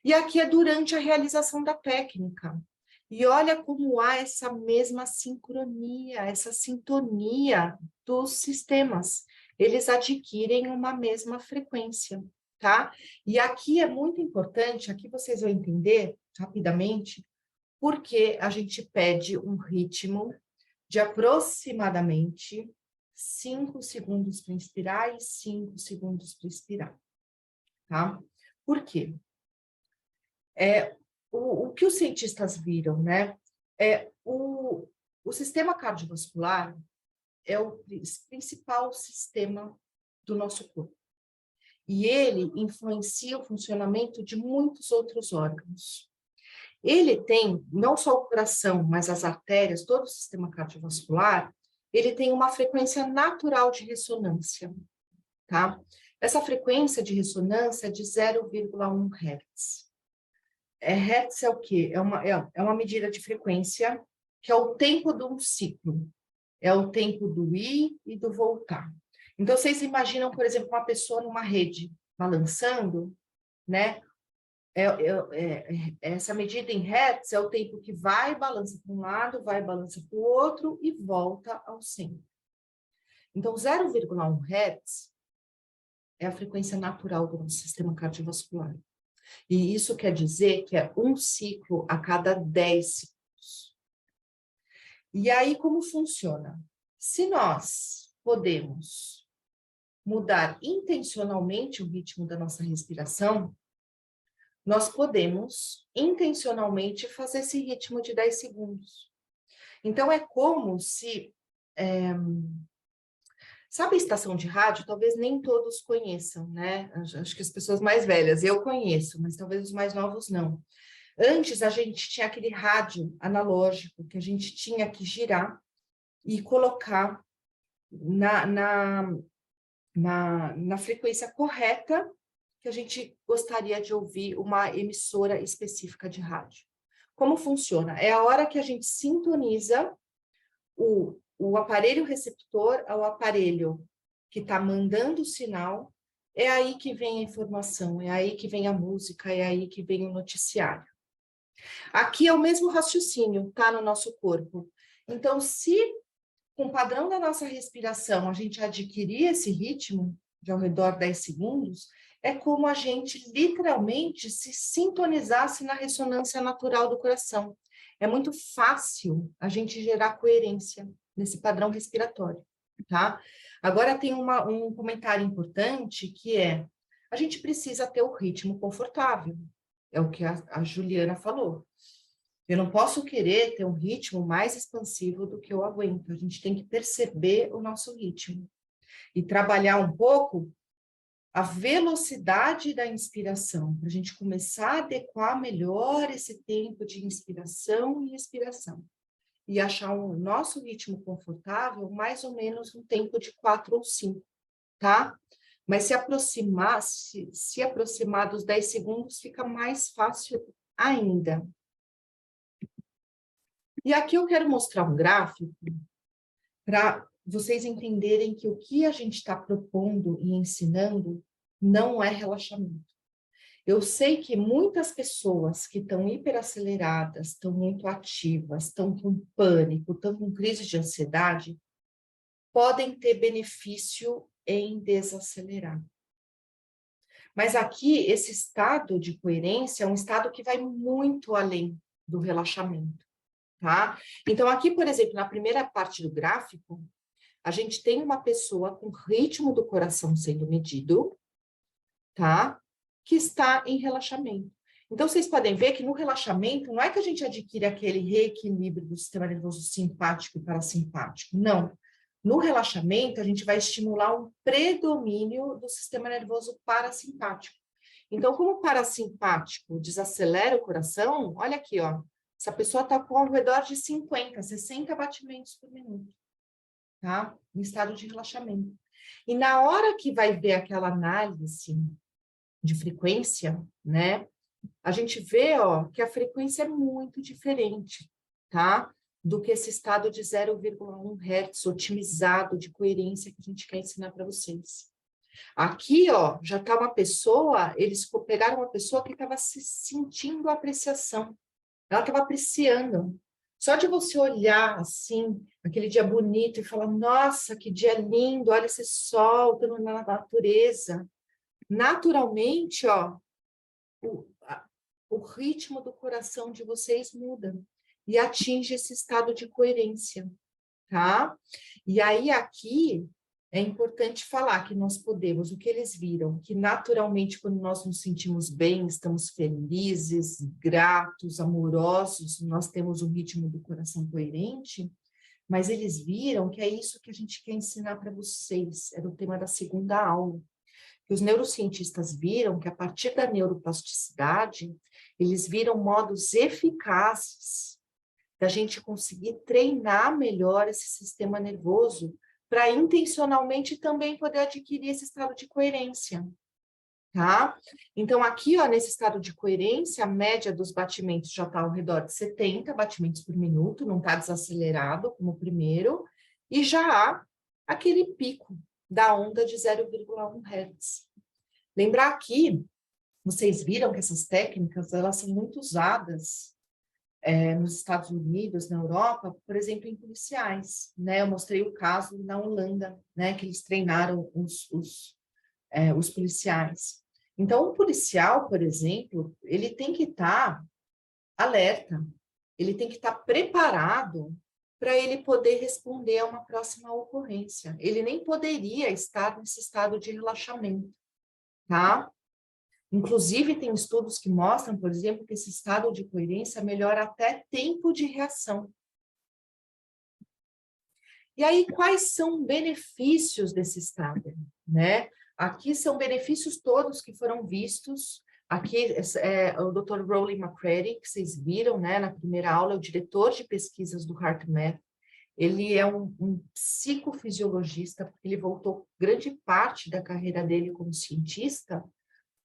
E aqui é durante a realização da técnica. E olha como há essa mesma sincronia, essa sintonia dos sistemas. Eles adquirem uma mesma frequência, tá? E aqui é muito importante, aqui vocês vão entender rapidamente, porque a gente pede um ritmo de aproximadamente 5 segundos para inspirar e 5 segundos para expirar, tá? Por quê? O que os cientistas viram, né? O sistema cardiovascular é o principal sistema do nosso corpo. e ele influencia o funcionamento de muitos outros órgãos. Ele tem, não só o coração, mas as artérias, todo o sistema cardiovascular, ele tem uma frequência natural de ressonância, tá? Essa frequência de ressonância é de 0,1 Hz. Hertz é o quê? É uma medida de frequência, que é o tempo de um ciclo. É o tempo do ir e do voltar. Então, vocês imaginam, por exemplo, uma pessoa numa rede balançando, né? Essa medida em hertz é o tempo que vai, balança para um lado, vai, balança para o outro e volta ao centro. Então, 0,1 hertz é a frequência natural do nosso sistema cardiovascular. E isso quer dizer que é um ciclo a cada 10 ciclos. E aí, como funciona? Se nós podemos mudar intencionalmente o ritmo da nossa respiração, nós podemos intencionalmente fazer esse ritmo de 10 segundos. Então, é como se... sabe a estação de rádio? Talvez nem todos conheçam, né? Acho que as pessoas mais velhas, eu conheço, mas talvez os mais novos não. Antes, a gente tinha aquele rádio analógico que a gente tinha que girar e colocar na frequência correta que a gente gostaria de ouvir uma emissora específica de rádio. Como funciona? É a hora que a gente sintoniza o aparelho receptor ao aparelho que está mandando o sinal, é aí que vem a informação, é aí que vem a música, é aí que vem o noticiário. Aqui é o mesmo raciocínio, tá, no nosso corpo. Então, se com o padrão da nossa respiração a gente adquirir esse ritmo de ao redor 10 segundos, é como a gente literalmente se sintonizasse na ressonância natural do coração. É muito fácil a gente gerar coerência nesse padrão respiratório, tá? Agora tem um comentário importante que é, a gente precisa ter o ritmo confortável, é o que a Juliana falou. Eu não posso querer ter um ritmo mais expansivo do que eu aguento. A gente tem que perceber o nosso ritmo e trabalhar um pouco a velocidade da inspiração, para a gente começar a adequar melhor esse tempo de inspiração e expiração. E achar o nosso ritmo confortável, mais ou menos um tempo de 4 ou 5, tá? Mas se aproximar dos 10 segundos, fica mais fácil ainda. E aqui eu quero mostrar um gráfico para vocês entenderem que o que a gente está propondo e ensinando não é relaxamento. Eu sei que muitas pessoas que estão hiperaceleradas, estão muito ativas, estão com pânico, estão com crise de ansiedade, podem ter benefício em desacelerar. Mas aqui, esse estado de coerência é um estado que vai muito além do relaxamento. Tá? Então, aqui, por exemplo, na primeira parte do gráfico, a gente tem uma pessoa com ritmo do coração sendo medido, tá? Que está em relaxamento. Então, vocês podem ver que no relaxamento, não é que a gente adquire aquele reequilíbrio do sistema nervoso simpático e parasimpático, não. No relaxamento, a gente vai estimular um predomínio do sistema nervoso parasimpático. Então, como o parasimpático desacelera o coração, olha aqui, ó. Essa pessoa está com ao redor de 50, 60 batimentos por minuto, tá? Em estado de relaxamento. E na hora que vai ver aquela análise de frequência, né? A gente vê, ó, que a frequência é muito diferente, tá? Do que esse estado de 0,1 Hz otimizado de coerência que a gente quer ensinar para vocês. Aqui, ó, já está uma pessoa, eles pegaram uma pessoa que estava se sentindo apreciação. Ela estava apreciando. Só de você olhar assim, aquele dia bonito e falar, nossa, que dia lindo, olha esse sol, estando na natureza. Naturalmente, ó, o ritmo do coração de vocês muda e atinge esse estado de coerência, tá? E aí aqui é importante falar que nós podemos, o que eles viram, que naturalmente quando nós nos sentimos bem, estamos felizes, gratos, amorosos, nós temos um ritmo do coração coerente, mas eles viram que é isso que a gente quer ensinar para vocês, era o tema da segunda aula, que os neurocientistas viram que a partir da neuroplasticidade, eles viram modos eficazes da gente conseguir treinar melhor esse sistema nervoso para intencionalmente também poder adquirir esse estado de coerência. Tá? Então, aqui, ó, nesse estado de coerência, a média dos batimentos já está ao redor de 70 batimentos por minuto, não está desacelerado como o primeiro, e já há aquele pico da onda de 0,1 Hz. Lembrar aqui, vocês viram que essas técnicas, elas são muito usadas nos Estados Unidos, na Europa, por exemplo, em policiais, né? Eu mostrei o caso na Holanda, né, que eles treinaram os policiais. Então, um policial, por exemplo, ele tem que estar alerta, ele tem que estar preparado para ele poder responder a uma próxima ocorrência. Ele nem poderia estar nesse estado de relaxamento, tá? Inclusive, tem estudos que mostram, por exemplo, que esse estado de coerência melhora até tempo de reação. E aí, quais são os benefícios desse estado, né? Aqui são benefícios todos que foram vistos. Aqui é o Dr. Rowley McCready, que vocês viram, né, na primeira aula, é o diretor de pesquisas do HeartMath. Ele é um psicofisiologista, porque ele voltou grande parte da carreira dele como cientista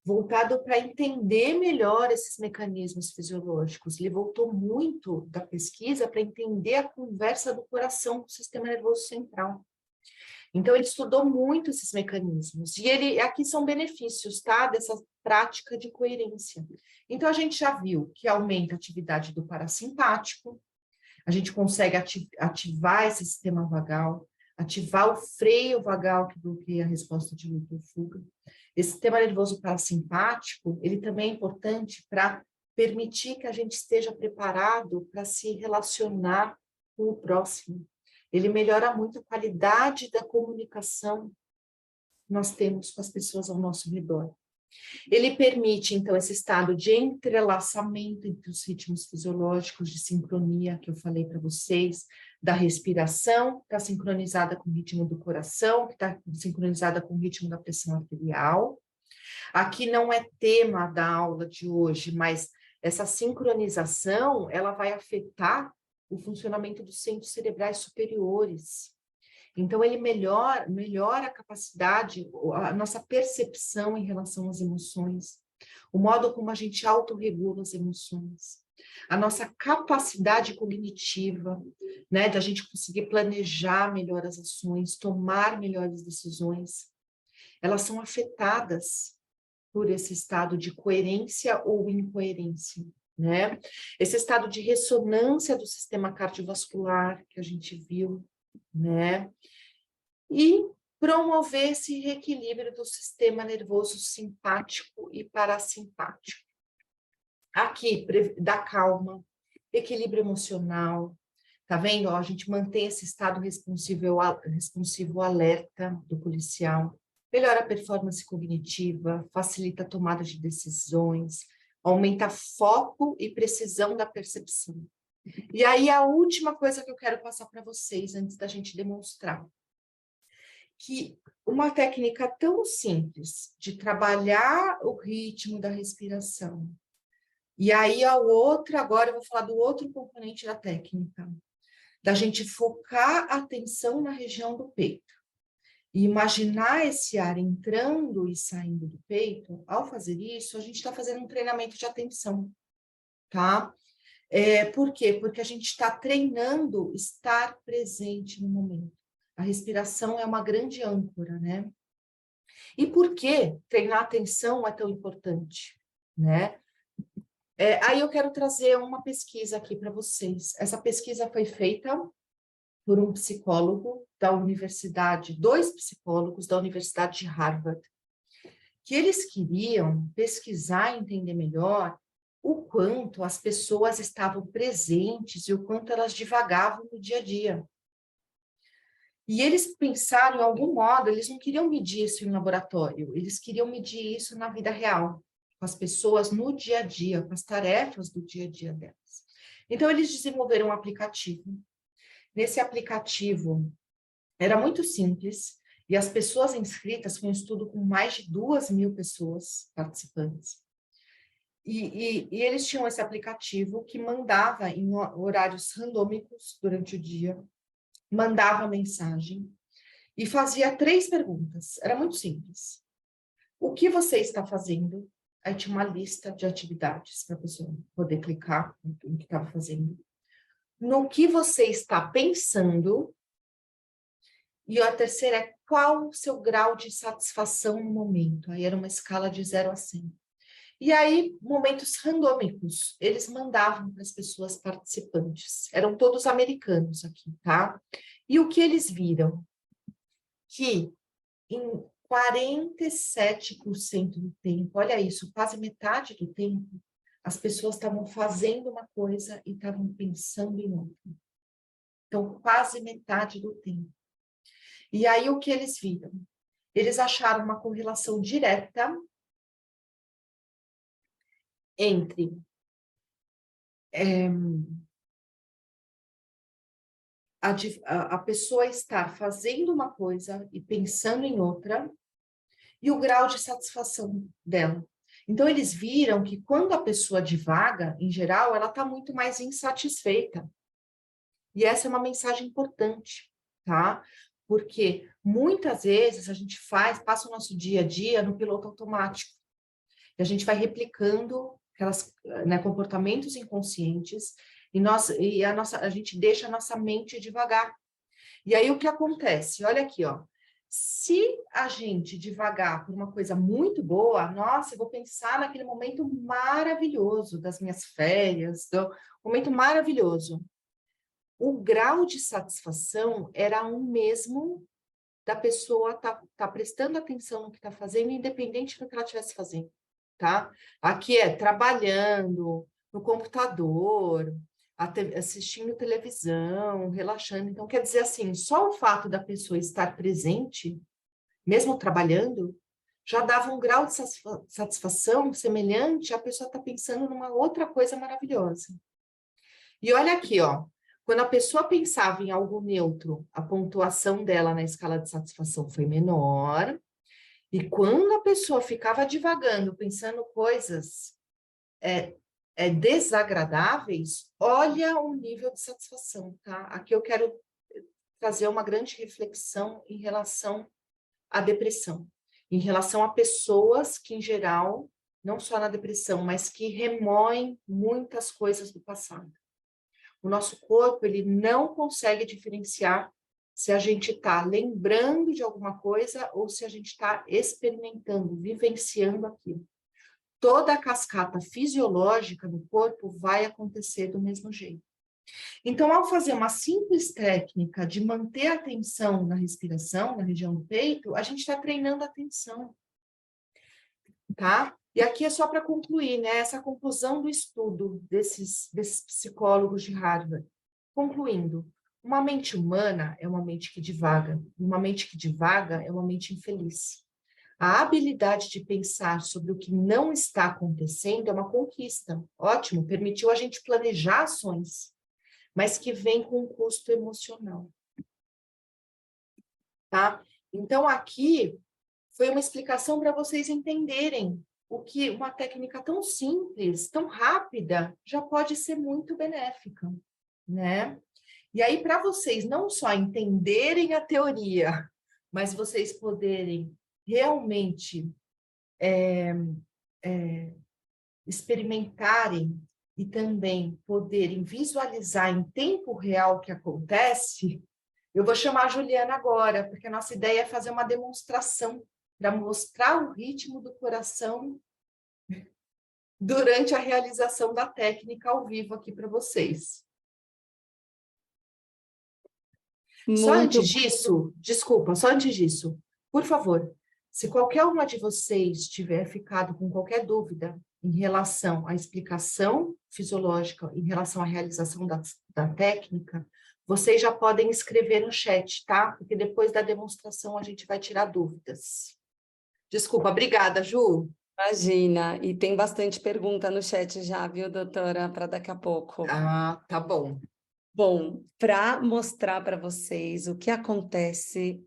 voltado para entender melhor esses mecanismos fisiológicos. Ele voltou muito da pesquisa para entender a conversa do coração com o sistema nervoso central. Então, ele estudou muito esses mecanismos. E aqui são benefícios, tá? Dessa prática de coerência. Então, a gente já viu que aumenta a atividade do parasimpático, a gente consegue ativar esse sistema vagal, ativar o freio vagal que bloqueia a resposta de luta ou fuga. Esse sistema nervoso parasimpático, ele também é importante para permitir que a gente esteja preparado para se relacionar com o próximo. Ele melhora muito a qualidade da comunicação que nós temos com as pessoas ao nosso redor. Ele permite, então, esse estado de entrelaçamento entre os ritmos fisiológicos de sincronia que eu falei para vocês, da respiração, que está sincronizada com o ritmo do coração, que está sincronizada com o ritmo da pressão arterial. Aqui não é tema da aula de hoje, mas essa sincronização, ela vai afetar o funcionamento dos centros cerebrais superiores. Então, ele melhora a capacidade, a nossa percepção em relação às emoções, o modo como a gente autorregula as emoções, a nossa capacidade cognitiva, né, de a gente conseguir planejar melhor as ações, tomar melhores decisões, elas são afetadas por esse estado de coerência ou incoerência, né? Esse estado de ressonância do sistema cardiovascular que a gente viu, né? E promover esse reequilíbrio do sistema nervoso simpático e parasimpático. Aqui, dá calma, equilíbrio emocional, tá vendo? Ó, a gente mantém esse estado responsivo alerta do policial, melhora a performance cognitiva, facilita a tomada de decisões, aumenta foco e precisão da percepção. E aí, a última coisa que eu quero passar para vocês, antes da gente demonstrar, que uma técnica tão simples de trabalhar o ritmo da respiração, e aí agora eu vou falar do outro componente da técnica, da gente focar a atenção na região do peito, e imaginar esse ar entrando e saindo do peito. Ao fazer isso, a gente está fazendo um treinamento de atenção, tá? Por quê? Porque a gente está treinando estar presente no momento. A respiração é uma grande âncora, né? E por que treinar atenção é tão importante, né? Aí eu quero trazer uma pesquisa aqui para vocês. Essa pesquisa foi feita por um psicólogo da universidade, 2 psicólogos da Universidade de Harvard, que eles queriam pesquisar e entender melhor o quanto as pessoas estavam presentes e o quanto elas divagavam no dia a dia. E eles pensaram, em algum modo, eles não queriam medir isso em laboratório, eles queriam medir isso na vida real, com as pessoas no dia a dia, com as tarefas do dia a dia delas. Então, eles desenvolveram um aplicativo. Nesse aplicativo, era muito simples, E as pessoas inscritas, foi um estudo com mais de 2.000 pessoas participantes. E eles tinham esse aplicativo que mandava em horários randômicos durante o dia, mandava mensagem e fazia 3 perguntas. Era muito simples. O que você está fazendo? Aí tinha uma lista de atividades para a pessoa poder clicar no que estava fazendo. No que você está pensando? E a terceira é qual o seu grau de satisfação no momento? Aí era uma escala de 0 a 100. E aí, momentos randômicos, eles mandavam para as pessoas participantes. Eram todos americanos aqui, tá? E o que eles viram? Que em 47% do tempo, olha isso, quase metade do tempo, as pessoas estavam fazendo uma coisa e estavam pensando em outra. Então, quase metade do tempo. E aí, o que eles viram? Eles acharam uma correlação direta entre a pessoa estar fazendo uma coisa e pensando em outra e o grau de satisfação dela. Então, eles viram que quando a pessoa divaga, em geral, ela está muito mais insatisfeita. E essa é uma mensagem importante, tá? Porque muitas vezes a gente passa o nosso dia a dia no piloto automático. E a gente vai replicando comportamentos inconscientes e a gente deixa a nossa mente devagar. E aí o que acontece? Olha aqui, ó. Se a gente devagar por uma coisa muito boa, nossa, eu vou pensar naquele momento maravilhoso das minhas férias, momento maravilhoso. O grau de satisfação era o mesmo da pessoa tá prestando atenção no que está fazendo, independente do que ela estivesse fazendo, tá? Aqui é trabalhando, no computador, assistindo televisão, relaxando. Então, quer dizer assim, só o fato da pessoa estar presente, mesmo trabalhando, já dava um grau de satisfação semelhante à pessoa estar pensando numa outra coisa maravilhosa. E olha aqui, ó. Quando a pessoa pensava em algo neutro, a pontuação dela na escala de satisfação foi menor. E quando a pessoa ficava divagando, pensando coisas desagradáveis, olha o nível de satisfação, tá? Aqui eu quero trazer uma grande reflexão em relação à depressão, em relação a pessoas que, em geral, não só na depressão, mas que remoem muitas coisas do passado. O nosso corpo, ele não consegue diferenciar se a gente está lembrando de alguma coisa ou se a gente está experimentando, vivenciando aquilo. Toda a cascata fisiológica do corpo vai acontecer do mesmo jeito. Então, ao fazer uma simples técnica de manter a atenção na respiração, na região do peito, a gente está treinando a atenção, tá? E aqui é só para concluir, né? Essa conclusão do estudo desses psicólogos de Harvard. Concluindo, uma mente humana é uma mente que divaga. Uma mente que divaga é uma mente infeliz. A habilidade de pensar sobre o que não está acontecendo é uma conquista. Ótimo, permitiu a gente planejar ações, mas que vem com um custo emocional. Tá? Então, aqui foi uma explicação para vocês entenderem o que uma técnica tão simples, tão rápida, já pode ser muito benéfica, né? E aí, para vocês não só entenderem a teoria, mas vocês poderem realmente experimentarem e também poderem visualizar em tempo real o que acontece, eu vou chamar a Juliana agora, porque a nossa ideia é fazer uma demonstração para mostrar o ritmo do coração durante a realização da técnica ao vivo aqui para vocês. Só antes disso, desculpa, só antes disso, por favor, se qualquer uma de vocês tiver ficado com qualquer dúvida em relação à explicação fisiológica, em relação à realização da técnica, vocês já podem escrever no chat, tá? Porque depois da demonstração a gente vai tirar dúvidas. Desculpa, obrigada, Ju. Imagina, e tem bastante pergunta no chat já, viu, doutora, para daqui a pouco. Ah, tá bom. Bom, para mostrar para vocês o que acontece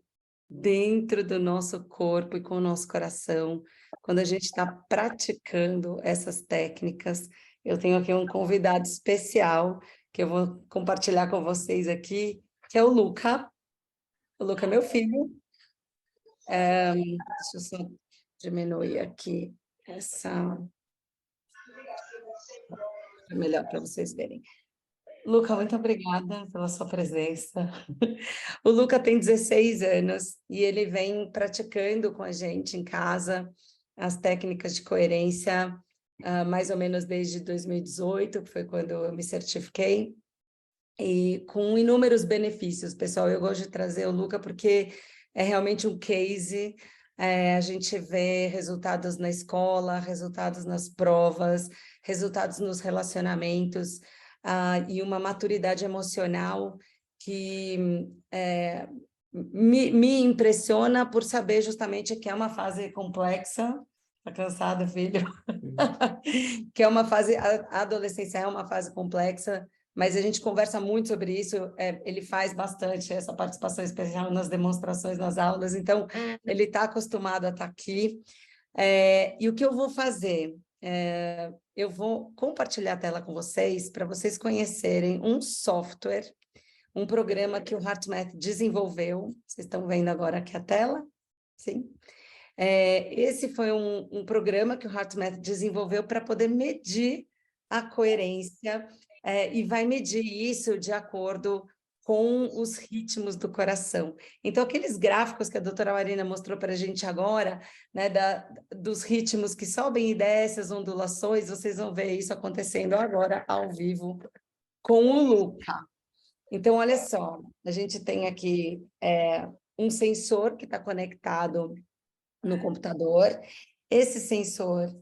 dentro do nosso corpo e com o nosso coração, quando a gente está praticando essas técnicas. Eu tenho aqui um convidado especial que eu vou compartilhar com vocês aqui, que é o Luca. O Luca é meu filho. Deixa eu só diminuir aqui essa... É melhor para vocês verem. Luca, muito obrigada pela sua presença. O Luca tem 16 anos e ele vem praticando com a gente em casa as técnicas de coerência, mais ou menos desde 2018, que foi quando eu me certifiquei, e com inúmeros benefícios. Pessoal, eu gosto de trazer o Luca porque é realmente um case. A gente vê resultados na escola, resultados nas provas, resultados nos relacionamentos, e uma maturidade emocional que me impressiona por saber justamente que é uma fase complexa. Está cansado, filho? Que é uma fase, a adolescência é uma fase complexa, mas a gente conversa muito sobre isso, ele faz bastante essa participação especial nas demonstrações, nas aulas, então ele está acostumado a estar aqui. E o que eu vou fazer? Eu vou compartilhar a tela com vocês, para vocês conhecerem um software, um programa que o HeartMath desenvolveu. Vocês estão vendo agora aqui a tela? Sim? Esse foi um programa que o HeartMath desenvolveu para poder medir a coerência, e vai medir isso de acordo com os ritmos do coração. Então, aqueles gráficos que a doutora Marina mostrou para a gente agora, né, dos ritmos que sobem e descem, as ondulações, vocês vão ver isso acontecendo agora, ao vivo, com o Luca. Então, olha só, a gente tem aqui um sensor que está conectado no computador. Esse sensor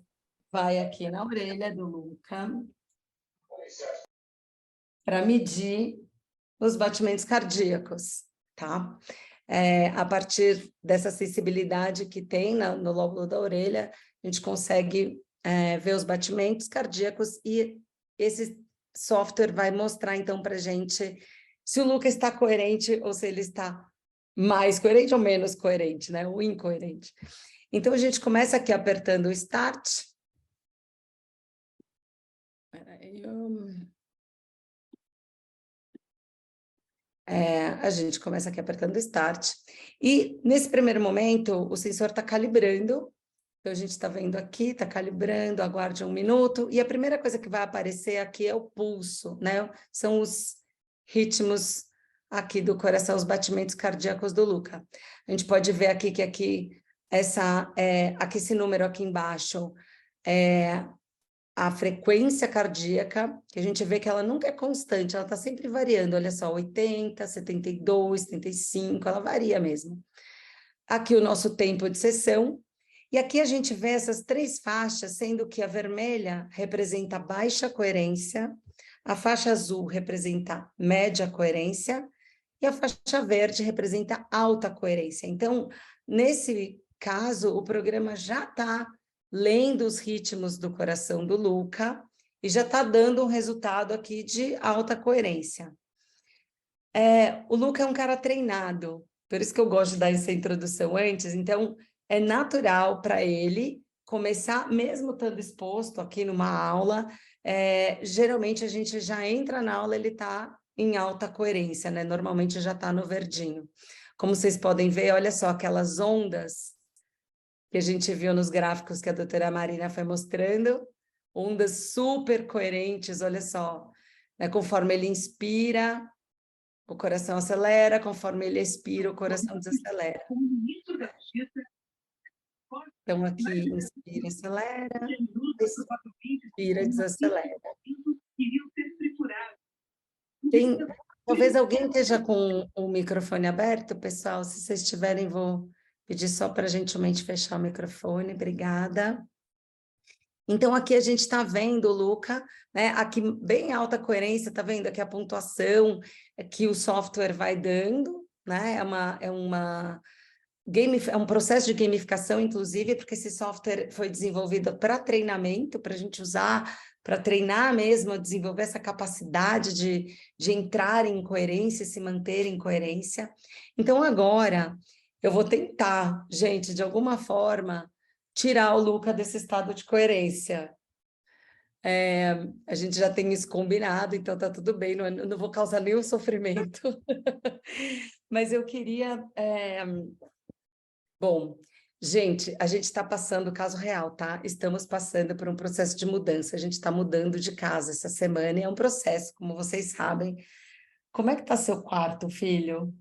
vai aqui na orelha do Luca para medir os batimentos cardíacos, tá? A partir dessa sensibilidade que tem no lóbulo da orelha, a gente consegue ver os batimentos cardíacos e esse software vai mostrar, então, para a gente se o Luca está coerente ou se ele está mais coerente ou menos coerente, né? Ou incoerente. Então, a gente começa aqui apertando o Start. A gente começa aqui apertando o Start. E, nesse primeiro momento, o sensor está calibrando. Então, a gente está vendo aqui, está calibrando, aguarde 1 minuto. E a primeira coisa que vai aparecer aqui é o pulso, né? São os ritmos aqui do coração, os batimentos cardíacos do Luca. A gente pode ver aqui que aqui esse número aqui embaixo é a frequência cardíaca, que a gente vê que ela nunca é constante, ela está sempre variando, olha só, 80, 72, 75, ela varia mesmo. Aqui o nosso tempo de sessão, e aqui a gente vê essas 3 faixas, sendo que a vermelha representa baixa coerência, a faixa azul representa média coerência, e a faixa verde representa alta coerência. Então, nesse caso, o programa já está lendo os ritmos do coração do Luca e já está dando um resultado aqui de alta coerência. O Luca é um cara treinado, por isso que eu gosto de dar essa introdução antes, então é natural para ele começar, mesmo estando exposto aqui numa aula, geralmente a gente já entra na aula, ele está em alta coerência, né? Normalmente já está no verdinho. Como vocês podem ver, olha só, aquelas ondas que a gente viu nos gráficos que a doutora Marina foi mostrando, ondas super coerentes, olha só, né? Conforme ele inspira, o coração acelera, conforme ele expira, o coração desacelera. Então, aqui, inspira, acelera, expira, desacelera. Talvez alguém esteja com o microfone aberto, pessoal, se vocês tiverem, vou pedir só para gentilmente fechar o microfone, obrigada. Então, aqui a gente está vendo, Luca, né? Aqui bem alta coerência, está vendo aqui a pontuação que o software vai dando, né? É um processo de gamificação, inclusive, porque esse software foi desenvolvido para treinamento, para a gente usar, para treinar mesmo, desenvolver essa capacidade de entrar em coerência, se manter em coerência. Então, agora, eu vou tentar, gente, de alguma forma, tirar o Luca desse estado de coerência. A gente já tem isso combinado, então tá tudo bem, não vou causar nenhum sofrimento. Mas eu queria... Bom, gente, a gente está passando o caso real, tá? Estamos passando por um processo de mudança, a gente está mudando de casa essa semana, e é um processo, como vocês sabem. Como é que tá seu quarto, filho?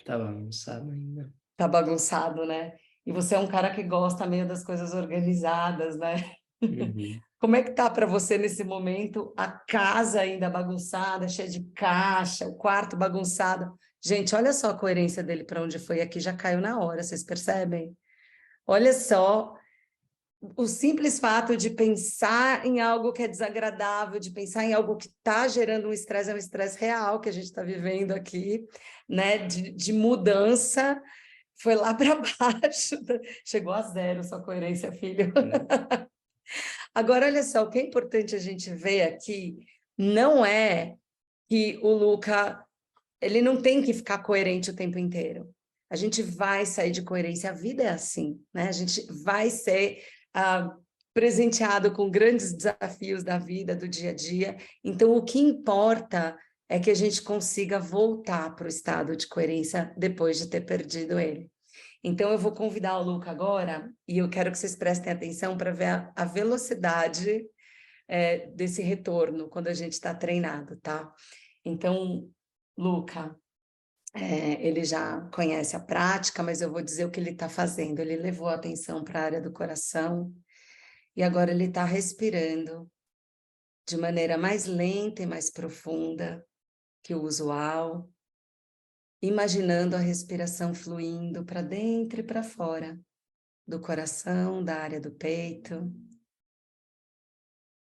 Tá bagunçado ainda. Tá bagunçado, né? E você é um cara que gosta meio das coisas organizadas, né? Uhum. Como é que tá para você nesse momento? A casa ainda bagunçada, cheia de caixa, o quarto bagunçado. Gente, olha só a coerência dele para onde foi aqui, já caiu na hora, vocês percebem? Olha só o simples fato de pensar em algo que é desagradável, de pensar em algo que está gerando um estresse, é um estresse real que a gente está vivendo aqui, né? De mudança, foi lá para baixo, chegou a zero sua coerência, filho. Agora, olha só, o que é importante a gente ver aqui não é que o Luca, ele não tem que ficar coerente o tempo inteiro. A gente vai sair de coerência, a vida é assim, né? A gente vai ser presenteado com grandes desafios da vida, do dia a dia. Então, o que importa é que a gente consiga voltar para o estado de coerência depois de ter perdido ele. Então, eu vou convidar o Luca agora, e eu quero que vocês prestem atenção para ver a velocidade desse retorno quando a gente está treinado, tá? Então, Luca, ele já conhece a prática, mas eu vou dizer o que ele está fazendo. Ele levou a atenção para a área do coração e agora ele está respirando de maneira mais lenta e mais profunda que o usual, imaginando a respiração fluindo para dentro e para fora do coração, da área do peito.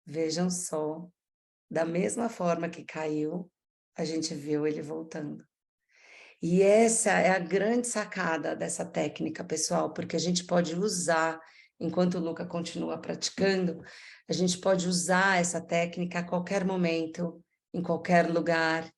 Vejam só, da mesma forma que caiu, a gente viu ele voltando. E essa é a grande sacada dessa técnica, pessoal, porque a gente pode usar, enquanto o Luca continua praticando, a gente pode usar essa técnica a qualquer momento, em qualquer lugar,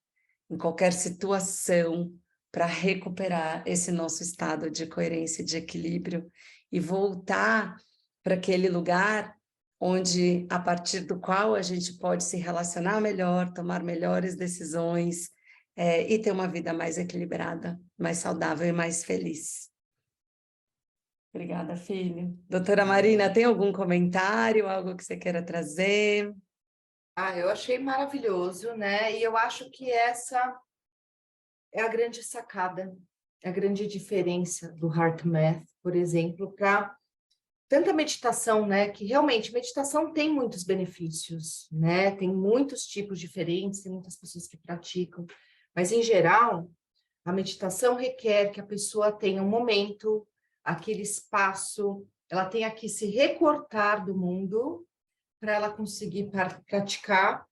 em qualquer situação, para recuperar esse nosso estado de coerência e de equilíbrio e voltar para aquele lugar onde, a partir do qual a gente pode se relacionar melhor, tomar melhores decisões, e ter uma vida mais equilibrada, mais saudável e mais feliz. Obrigada, filho. Doutora Marina, tem algum comentário, algo que você queira trazer? Eu achei maravilhoso, né? E eu acho que essa é a grande sacada, a grande diferença do HeartMath, por exemplo, para tanta meditação, né? Que realmente meditação tem muitos benefícios, né? Tem muitos tipos diferentes, tem muitas pessoas que praticam, mas em geral, a meditação requer que a pessoa tenha um momento, aquele espaço, ela tenha que se recortar do mundo para ela conseguir praticar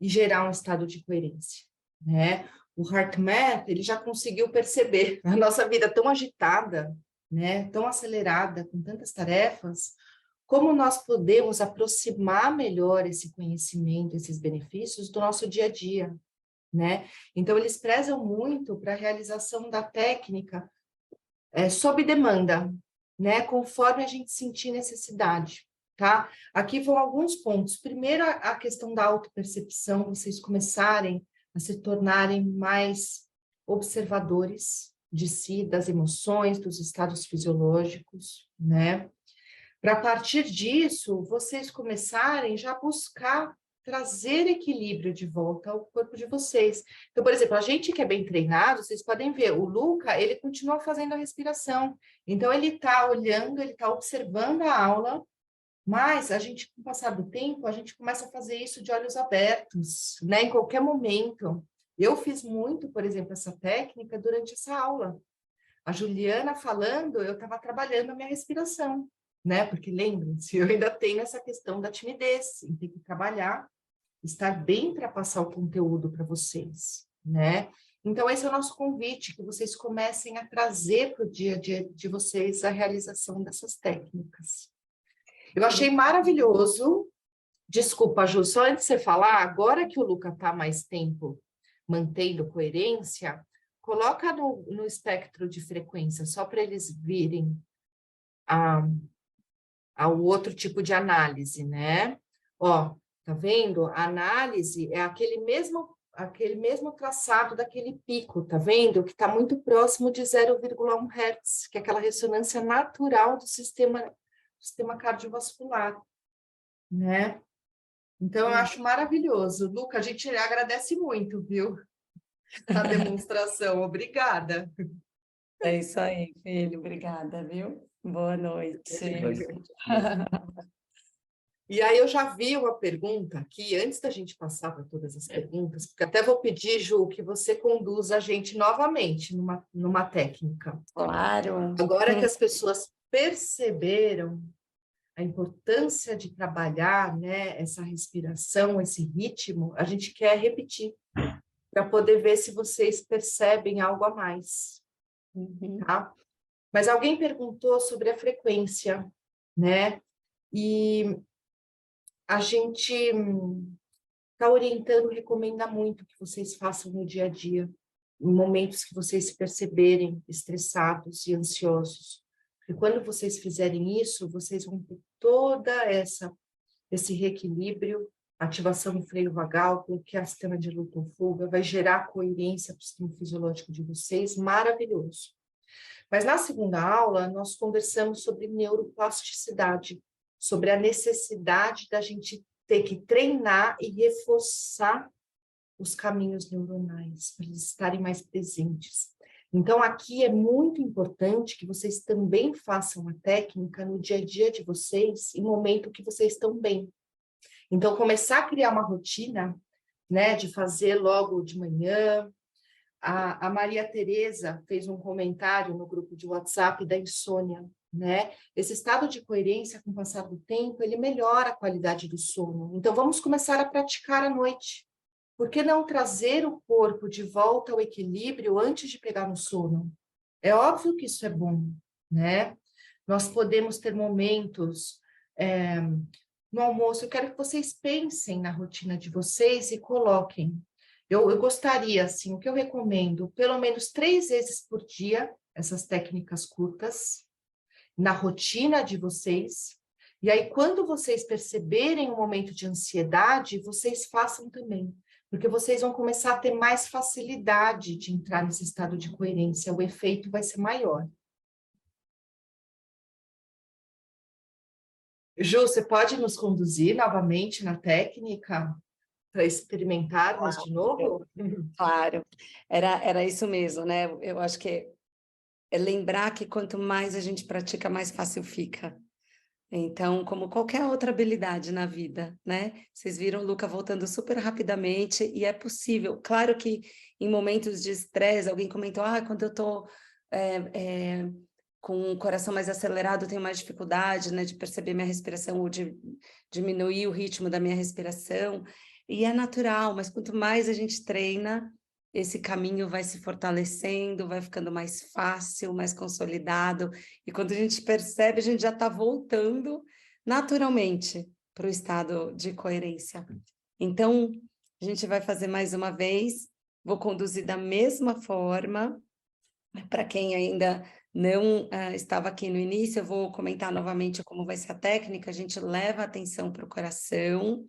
e gerar um estado de coerência, né? O HeartMath, ele já conseguiu perceber a nossa vida tão agitada, né? Tão acelerada, com tantas tarefas, como nós podemos aproximar melhor esse conhecimento, esses benefícios do nosso dia a dia, né? Então, eles prezam muito para a realização da técnica sob demanda, né? Conforme a gente sentir necessidade, tá? Aqui vão alguns pontos. Primeiro, a questão da autopercepção, vocês começarem a se tornarem mais observadores de si, das emoções, dos estados fisiológicos, né? Para, a partir disso, vocês começarem já a buscar trazer equilíbrio de volta ao corpo de vocês. Então, por exemplo, a gente que é bem treinado, vocês podem ver, o Luca, ele continua fazendo a respiração. Então, ele está olhando, ele está observando a aula, mas a gente, com o passar do tempo, a gente começa a fazer isso de olhos abertos, né? Em qualquer momento. Eu fiz muito, por exemplo, essa técnica durante essa aula. A Juliana falando, eu estava trabalhando a minha respiração, né? Porque lembrem-se, eu ainda tenho essa questão da timidez, e tem que trabalhar, estar bem para passar o conteúdo para vocês, né? Então, esse é o nosso convite, que vocês comecem a trazer para o dia a dia de vocês a realização dessas técnicas. Eu achei maravilhoso. Desculpa, Ju, só antes de você falar, agora que o Luca está mais tempo mantendo coerência, coloca no espectro de frequência, só para eles virem ao outro tipo de análise, né? Ó, tá vendo? A análise é aquele mesmo traçado daquele pico, tá vendo? Que está muito próximo de 0,1 Hz, que é aquela ressonância natural do sistema cardiovascular, né? Então, eu acho maravilhoso. Luca, a gente agradece muito, viu? A demonstração. Obrigada. É isso aí, filho. Obrigada, viu? Boa noite. E aí eu já vi uma pergunta aqui, antes da gente passar para todas as perguntas, porque até vou pedir, Ju, que você conduza a gente novamente numa técnica. Claro. Agora que as pessoas perceberam a importância de trabalhar, né, essa respiração, esse ritmo, a gente quer repetir, para poder ver se vocês percebem algo a mais, tá? Mas alguém perguntou sobre a frequência, né? E a gente está orientando, recomenda muito que vocês façam no dia a dia, em momentos que vocês se perceberem estressados e ansiosos. E quando vocês fizerem isso, vocês vão ter toda esse reequilíbrio, ativação do freio vagal, que é o sistema de luta ou fuga, vai gerar coerência para o sistema fisiológico de vocês, maravilhoso. Mas na segunda aula, nós conversamos sobre neuroplasticidade, sobre a necessidade da gente ter que treinar e reforçar os caminhos neuronais, para eles estarem mais presentes. Então, aqui é muito importante que vocês também façam a técnica no dia a dia de vocês, em momento que vocês estão bem. Então, começar a criar uma rotina, né, de fazer logo de manhã. A Maria Tereza fez um comentário no grupo de WhatsApp da insônia, né? Esse estado de coerência, com o passar do tempo, ele melhora a qualidade do sono. Então, vamos começar a praticar à noite. Por que não trazer o corpo de volta ao equilíbrio antes de pegar no sono? É óbvio que isso é bom, né? Nós podemos ter momentos no almoço. Eu quero que vocês pensem na rotina de vocês e coloquem. Eu gostaria, assim, o que eu recomendo, pelo menos 3 vezes por dia, essas técnicas curtas, na rotina de vocês. E aí, quando vocês perceberem um momento de ansiedade, vocês façam também. Porque vocês vão começar a ter mais facilidade de entrar nesse estado de coerência. O efeito vai ser maior. Ju, você pode nos conduzir novamente na técnica para experimentarmos de novo? Claro, era isso mesmo, né? Eu acho que é lembrar que quanto mais a gente pratica, mais fácil fica. Então, como qualquer outra habilidade na vida, né? Vocês viram o Luca voltando super rapidamente e é possível. Claro que em momentos de estresse, alguém comentou, quando eu estou com o coração mais acelerado, eu tenho mais dificuldade, né, de perceber minha respiração ou de diminuir o ritmo da minha respiração. E é natural, mas quanto mais a gente treina, esse caminho vai se fortalecendo, vai ficando mais fácil, mais consolidado. E quando a gente percebe, a gente já está voltando naturalmente para o estado de coerência. Então, a gente vai fazer mais uma vez. Vou conduzir da mesma forma. Para quem ainda não estava aqui no início, eu vou comentar novamente como vai ser a técnica. A gente leva a atenção para o coração.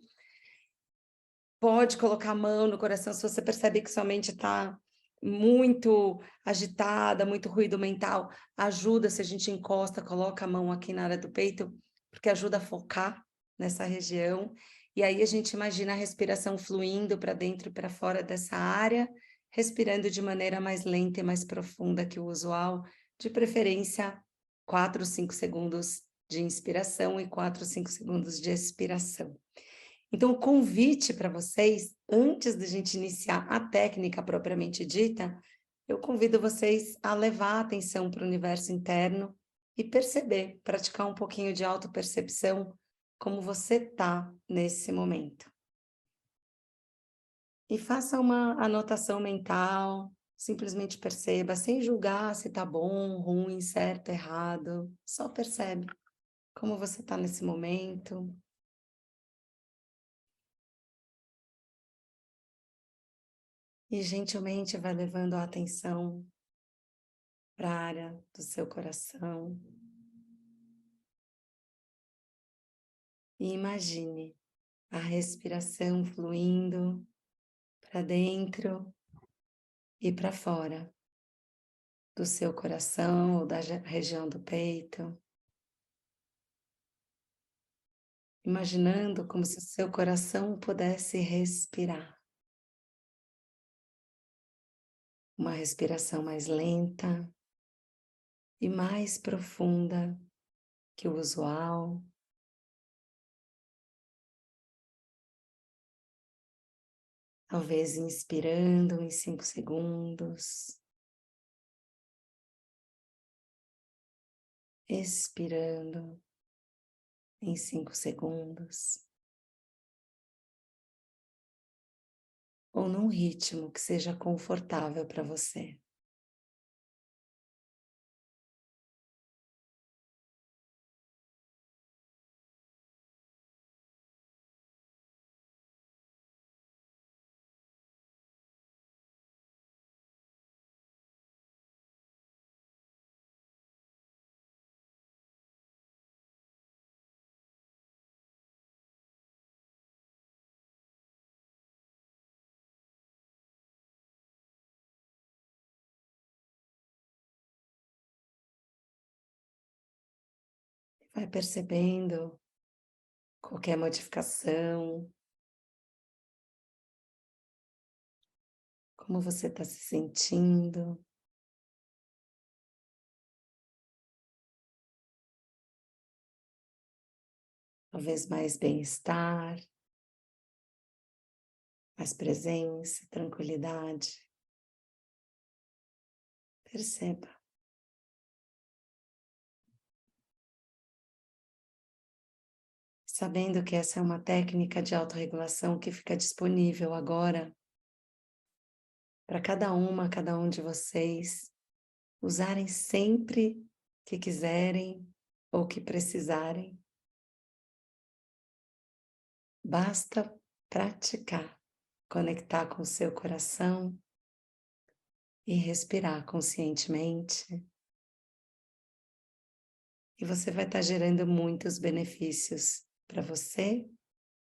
Pode colocar a mão no coração se você percebe que sua mente está muito agitada, muito ruído mental. Ajuda se a gente encosta, coloca a mão aqui na área do peito, porque ajuda a focar nessa região. E aí a gente imagina a respiração fluindo para dentro e para fora dessa área, respirando de maneira mais lenta e mais profunda que o usual, de preferência 4, 5 segundos de inspiração e 4, 5 segundos de expiração. Então, o convite para vocês, antes da gente iniciar a técnica propriamente dita, eu convido vocês a levar a atenção para o universo interno e perceber, praticar um pouquinho de autopercepção, como você está nesse momento. E faça uma anotação mental, simplesmente perceba, sem julgar se está bom, ruim, certo, errado. Só percebe como você está nesse momento. E gentilmente vai levando a atenção para a área do seu coração. E imagine a respiração fluindo para dentro e para fora do seu coração ou da região do peito. Imaginando como se o seu coração pudesse respirar. Uma respiração mais lenta e mais profunda que o usual. Talvez inspirando em 5 segundos. Expirando em 5 segundos. Ou num ritmo que seja confortável para você. Vai percebendo qualquer modificação, como você está se sentindo. Talvez mais bem-estar, mais presença, tranquilidade. Perceba. Sabendo que essa é uma técnica de autorregulação que fica disponível agora para cada um de vocês usarem sempre que quiserem ou que precisarem. Basta praticar, conectar com o seu coração e respirar conscientemente. E você vai estar gerando muitos benefícios para você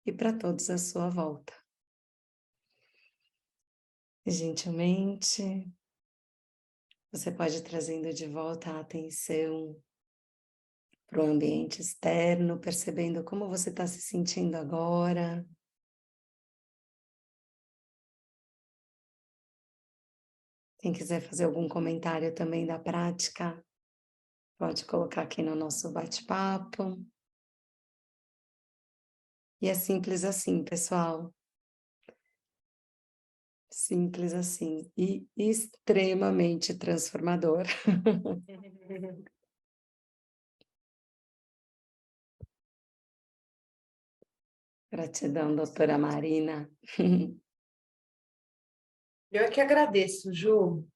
e para todos à sua volta. E, gentilmente, você pode ir trazendo de volta a atenção para o ambiente externo, percebendo como você está se sentindo agora. Quem quiser fazer algum comentário também da prática, pode colocar aqui no nosso bate-papo. E é simples assim, pessoal. Simples assim. E extremamente transformador. Gratidão, doutora Marina. Eu é que agradeço, Ju.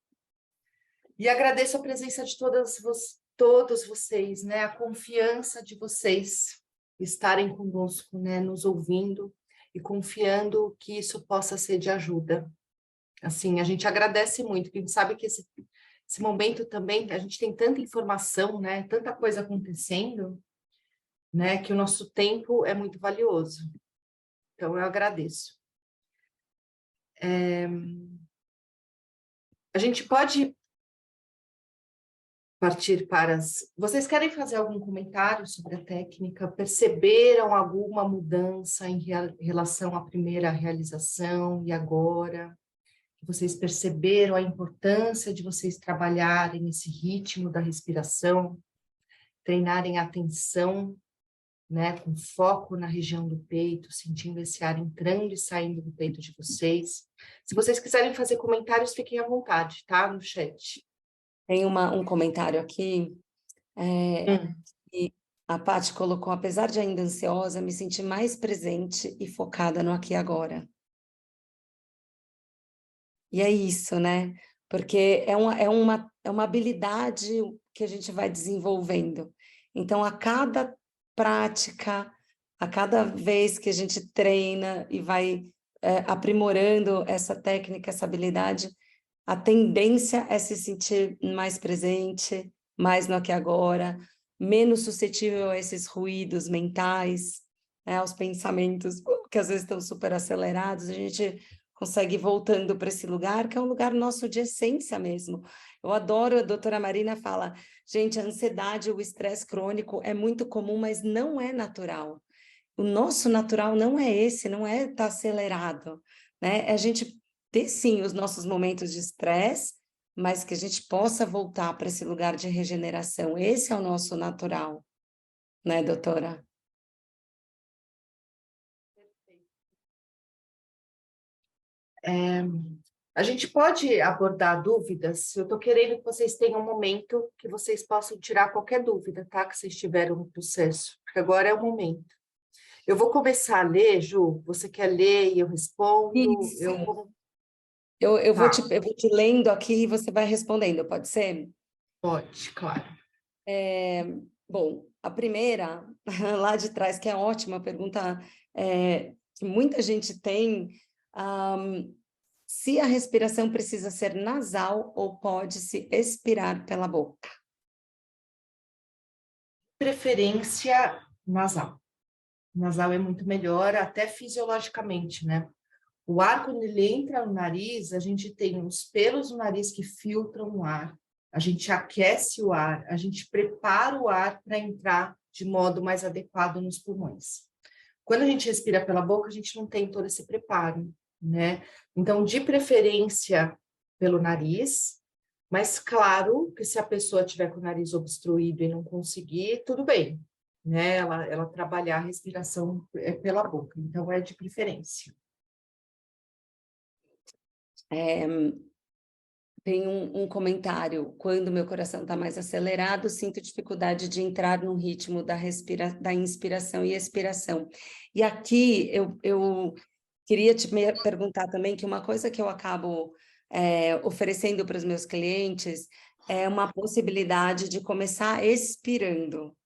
E agradeço a presença de todos vocês, né? A confiança de vocês estarem conosco, né? Nos ouvindo e confiando que isso possa ser de ajuda. Assim, a gente agradece muito, porque a gente sabe que esse momento também, a gente tem tanta informação, né? Tanta coisa acontecendo, né? Que o nosso tempo é muito valioso. Então, eu agradeço. A gente pode partir para as... Vocês querem fazer algum comentário sobre a técnica? Perceberam alguma mudança em relação à primeira realização e agora? Vocês perceberam a importância de vocês trabalharem esse ritmo da respiração, treinarem a atenção, né, com foco na região do peito, sentindo esse ar entrando e saindo do peito de vocês. Se vocês quiserem fazer comentários, fiquem à vontade, tá? No chat. Tem um comentário aqui, e a Paty colocou: apesar de ainda ansiosa, me senti mais presente e focada no aqui e agora. E é isso, né? Porque é uma habilidade que a gente vai desenvolvendo. Então, a cada prática, a cada vez que a gente treina e vai aprimorando essa técnica, essa habilidade, a tendência é se sentir mais presente, mais no aqui e agora, menos suscetível a esses ruídos mentais, né, aos pensamentos que às vezes estão super acelerados, a gente consegue ir voltando para esse lugar, que é um lugar nosso de essência mesmo. Eu adoro, a doutora Marina fala, gente, a ansiedade, o estresse crônico é muito comum, mas não é natural. O nosso natural não é esse, não é estar acelerado, né? É a gente ter, sim, os nossos momentos de estresse, mas que a gente possa voltar para esse lugar de regeneração. Esse é o nosso natural, né, doutora? A gente pode abordar dúvidas? Eu estou querendo que vocês tenham um momento que vocês possam tirar qualquer dúvida, tá? Que vocês tiveram no processo, porque agora é o momento. Eu vou começar a ler, Ju. Você quer ler e eu respondo? Isso. Eu Eu Tá, vou te lendo aqui e você vai respondendo, pode ser? pode, claro. Bom, a primeira, lá de trás, que é ótima, pergunta que muita gente tem, se a respiração precisa ser nasal ou pode-se expirar pela boca? Preferência nasal. Nasal é muito melhor, até fisiologicamente, né? O ar, quando ele entra no nariz, a gente tem os pelos no nariz que filtram o ar. A gente aquece o ar, a gente prepara o ar para entrar de modo mais adequado nos pulmões. Quando a gente respira pela boca, a gente não tem todo esse preparo, né? Então, de preferência pelo nariz, mas claro que se a pessoa tiver com o nariz obstruído e não conseguir, tudo bem, né? Ela trabalhar a respiração pela boca, então é de preferência. Tem um comentário, quando meu coração está mais acelerado, sinto dificuldade de entrar no ritmo da inspiração e expiração. E aqui eu queria te perguntar também que uma coisa que eu acabo oferecendo para os meus clientes é uma possibilidade de começar expirando,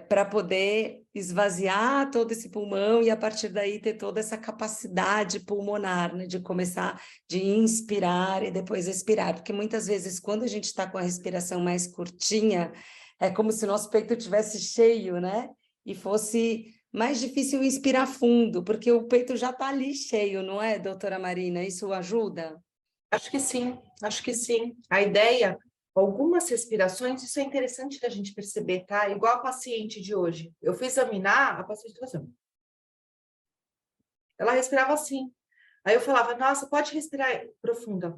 para poder esvaziar todo esse pulmão e a partir daí ter toda essa capacidade pulmonar, né, de começar de inspirar e depois expirar, porque muitas vezes quando a gente está com a respiração mais curtinha, é como se o nosso peito tivesse cheio, né, e fosse mais difícil inspirar fundo, porque o peito já está ali cheio, não é, doutora Marina? Isso ajuda? Acho que sim, acho que sim. A ideia, algumas respirações, isso é interessante da gente perceber, tá? Igual a paciente de hoje. Eu fui examinar, a paciente assim. Ela respirava assim. Aí eu falava, nossa, pode respirar profunda.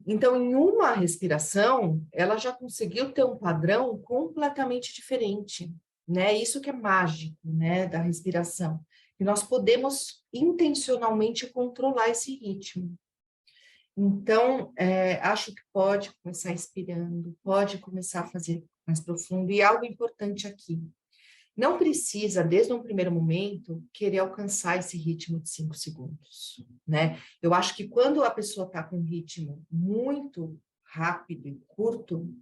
Então, em uma respiração, ela já conseguiu ter um padrão completamente diferente, né? Isso que é mágico, né, da respiração. E nós podemos intencionalmente controlar esse ritmo. Então, acho que pode começar inspirando, pode começar a fazer mais profundo. E algo importante aqui, não precisa, desde um primeiro momento, querer alcançar esse ritmo de 5 segundos, né? Eu acho que quando a pessoa está com um ritmo muito rápido e curto,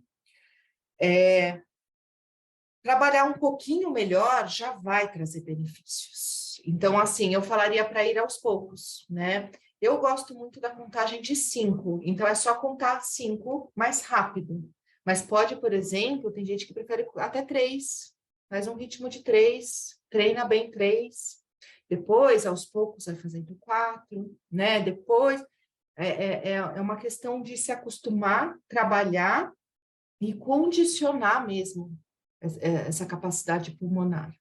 trabalhar um pouquinho melhor já vai trazer benefícios. Então, assim, eu falaria para ir aos poucos, né? Eu gosto muito da contagem de 5, então é só contar 5 mais rápido. Mas pode, por exemplo, tem gente que prefere até 3, faz um ritmo de 3, treina bem 3. Depois, aos poucos, vai fazendo 4, né? Depois, é uma questão de se acostumar, trabalhar e condicionar mesmo essa capacidade pulmonar.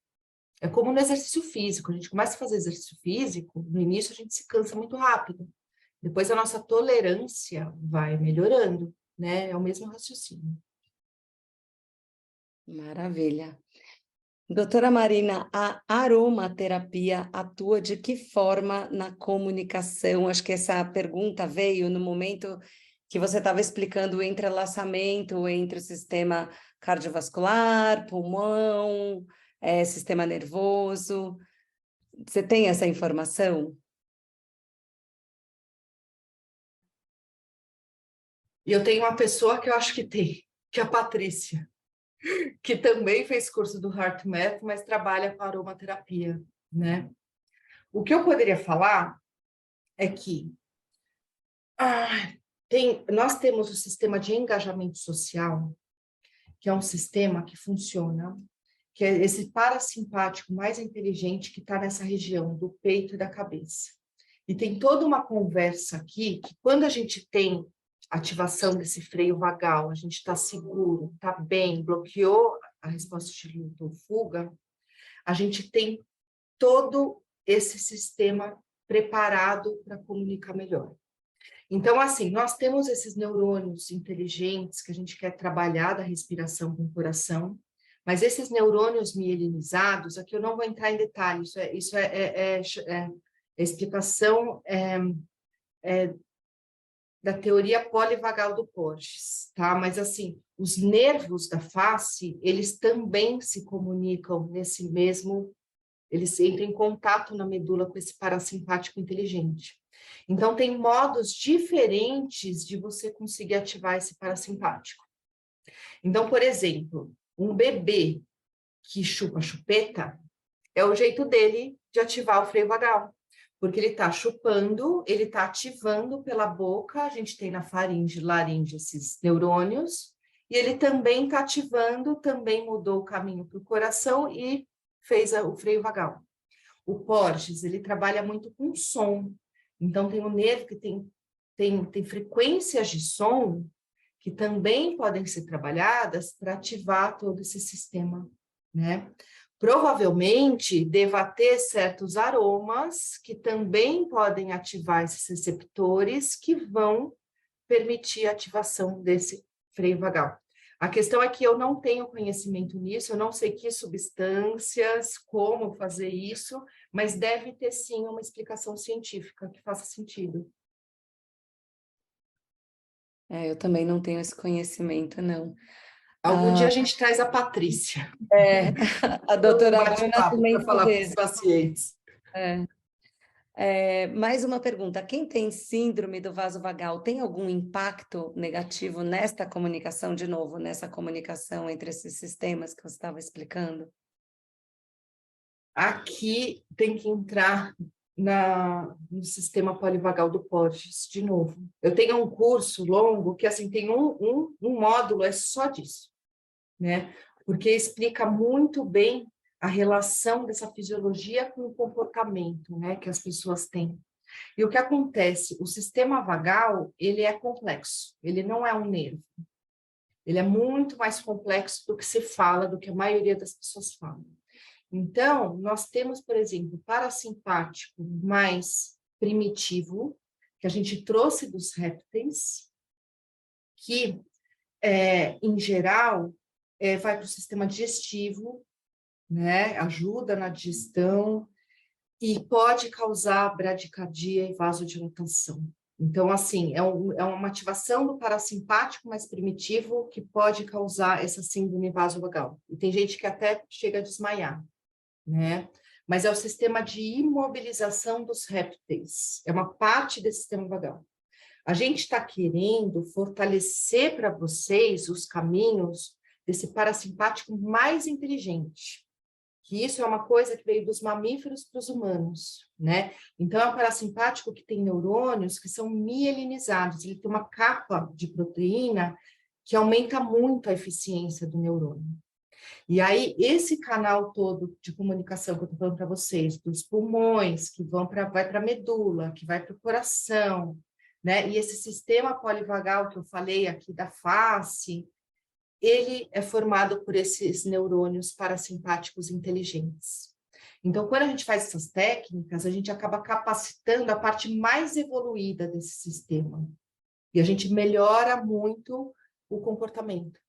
É como no exercício físico, a gente começa a fazer exercício físico, no início a gente se cansa muito rápido, depois a nossa tolerância vai melhorando, né? É o mesmo raciocínio. Maravilha. Doutora Marina, a aromaterapia atua de que forma na comunicação? Acho que essa pergunta veio no momento que você estava explicando o entrelaçamento entre o sistema cardiovascular, pulmão, sistema nervoso. Você tem essa informação? E eu tenho uma pessoa que eu acho que tem, que é a Patrícia, que também fez curso do HeartMath, mas trabalha com aromaterapia, né? O que eu poderia falar é que nós temos o sistema de engajamento social, que é um sistema que funciona, que é esse parasimpático mais inteligente que está nessa região do peito e da cabeça. E tem toda uma conversa aqui, que quando a gente tem ativação desse freio vagal, a gente está seguro, está bem, bloqueou a resposta de luta ou fuga, a gente tem todo esse sistema preparado para comunicar melhor. Então, assim, nós temos esses neurônios inteligentes que a gente quer trabalhar da respiração com o coração, mas esses neurônios mielinizados, aqui eu não vou entrar em detalhes, isso é explicação da teoria polivagal do Porges, tá? Mas, assim, os nervos da face, eles também se comunicam nesse mesmo, eles entram em contato na medula com esse parasimpático inteligente. Então, tem modos diferentes de você conseguir ativar esse parasimpático. Então, por exemplo, um bebê que chupa chupeta é o jeito dele de ativar o freio vagal, porque ele está chupando, ele está ativando pela boca, a gente tem na faringe, laringe esses neurônios, e ele também está ativando, também mudou o caminho para o coração e fez o freio vagal. O Porges, ele trabalha muito com som, então tem um nervo que tem frequências de som que também podem ser trabalhadas para ativar todo esse sistema, né? Provavelmente deva ter certos aromas que também podem ativar esses receptores que vão permitir a ativação desse freio vagal. A questão é que eu não tenho conhecimento nisso, eu não sei que substâncias, como fazer isso, mas deve ter sim uma explicação científica que faça sentido. Eu também não tenho esse conhecimento, não. Algum dia a gente traz a Patrícia. A doutora Bruna para falar com os pacientes. Mais uma pergunta. Quem tem síndrome do vaso vagal tem algum impacto negativo nesta comunicação, de novo, nessa comunicação entre esses sistemas que você estava explicando? Aqui tem que entrar no sistema polivagal do Porges, de novo. Eu tenho um curso longo que, assim, tem um módulo, é só disso, né? Porque explica muito bem a relação dessa fisiologia com o comportamento, né, que as pessoas têm. E o que acontece? O sistema vagal, ele é complexo, ele não é um nervo. Ele é muito mais complexo do que se fala, do que a maioria das pessoas falam. Então, nós temos, por exemplo, parasimpático mais primitivo, que a gente trouxe dos répteis, que, em geral, vai para o sistema digestivo, né? Ajuda na digestão e pode causar bradicardia e vasodilatação. Então, assim, é uma ativação do parasimpático mais primitivo que pode causar essa síndrome vasovagal. E tem gente que até chega a desmaiar, né? Mas é o sistema de imobilização dos répteis, é uma parte desse sistema vagal. A gente está querendo fortalecer para vocês os caminhos desse parasimpático mais inteligente, que isso é uma coisa que veio dos mamíferos para os humanos, né? Então, é um parasimpático que tem neurônios que são mielinizados, ele tem uma capa de proteína que aumenta muito a eficiência do neurônio. E aí, esse canal todo de comunicação que eu estou falando para vocês, dos pulmões, que vai para a medula, que vai para o coração, né? E esse sistema polivagal que eu falei aqui da face, ele é formado por esses neurônios parasimpáticos inteligentes. Então, quando a gente faz essas técnicas, a gente acaba capacitando a parte mais evoluída desse sistema. E a gente melhora muito o comportamento.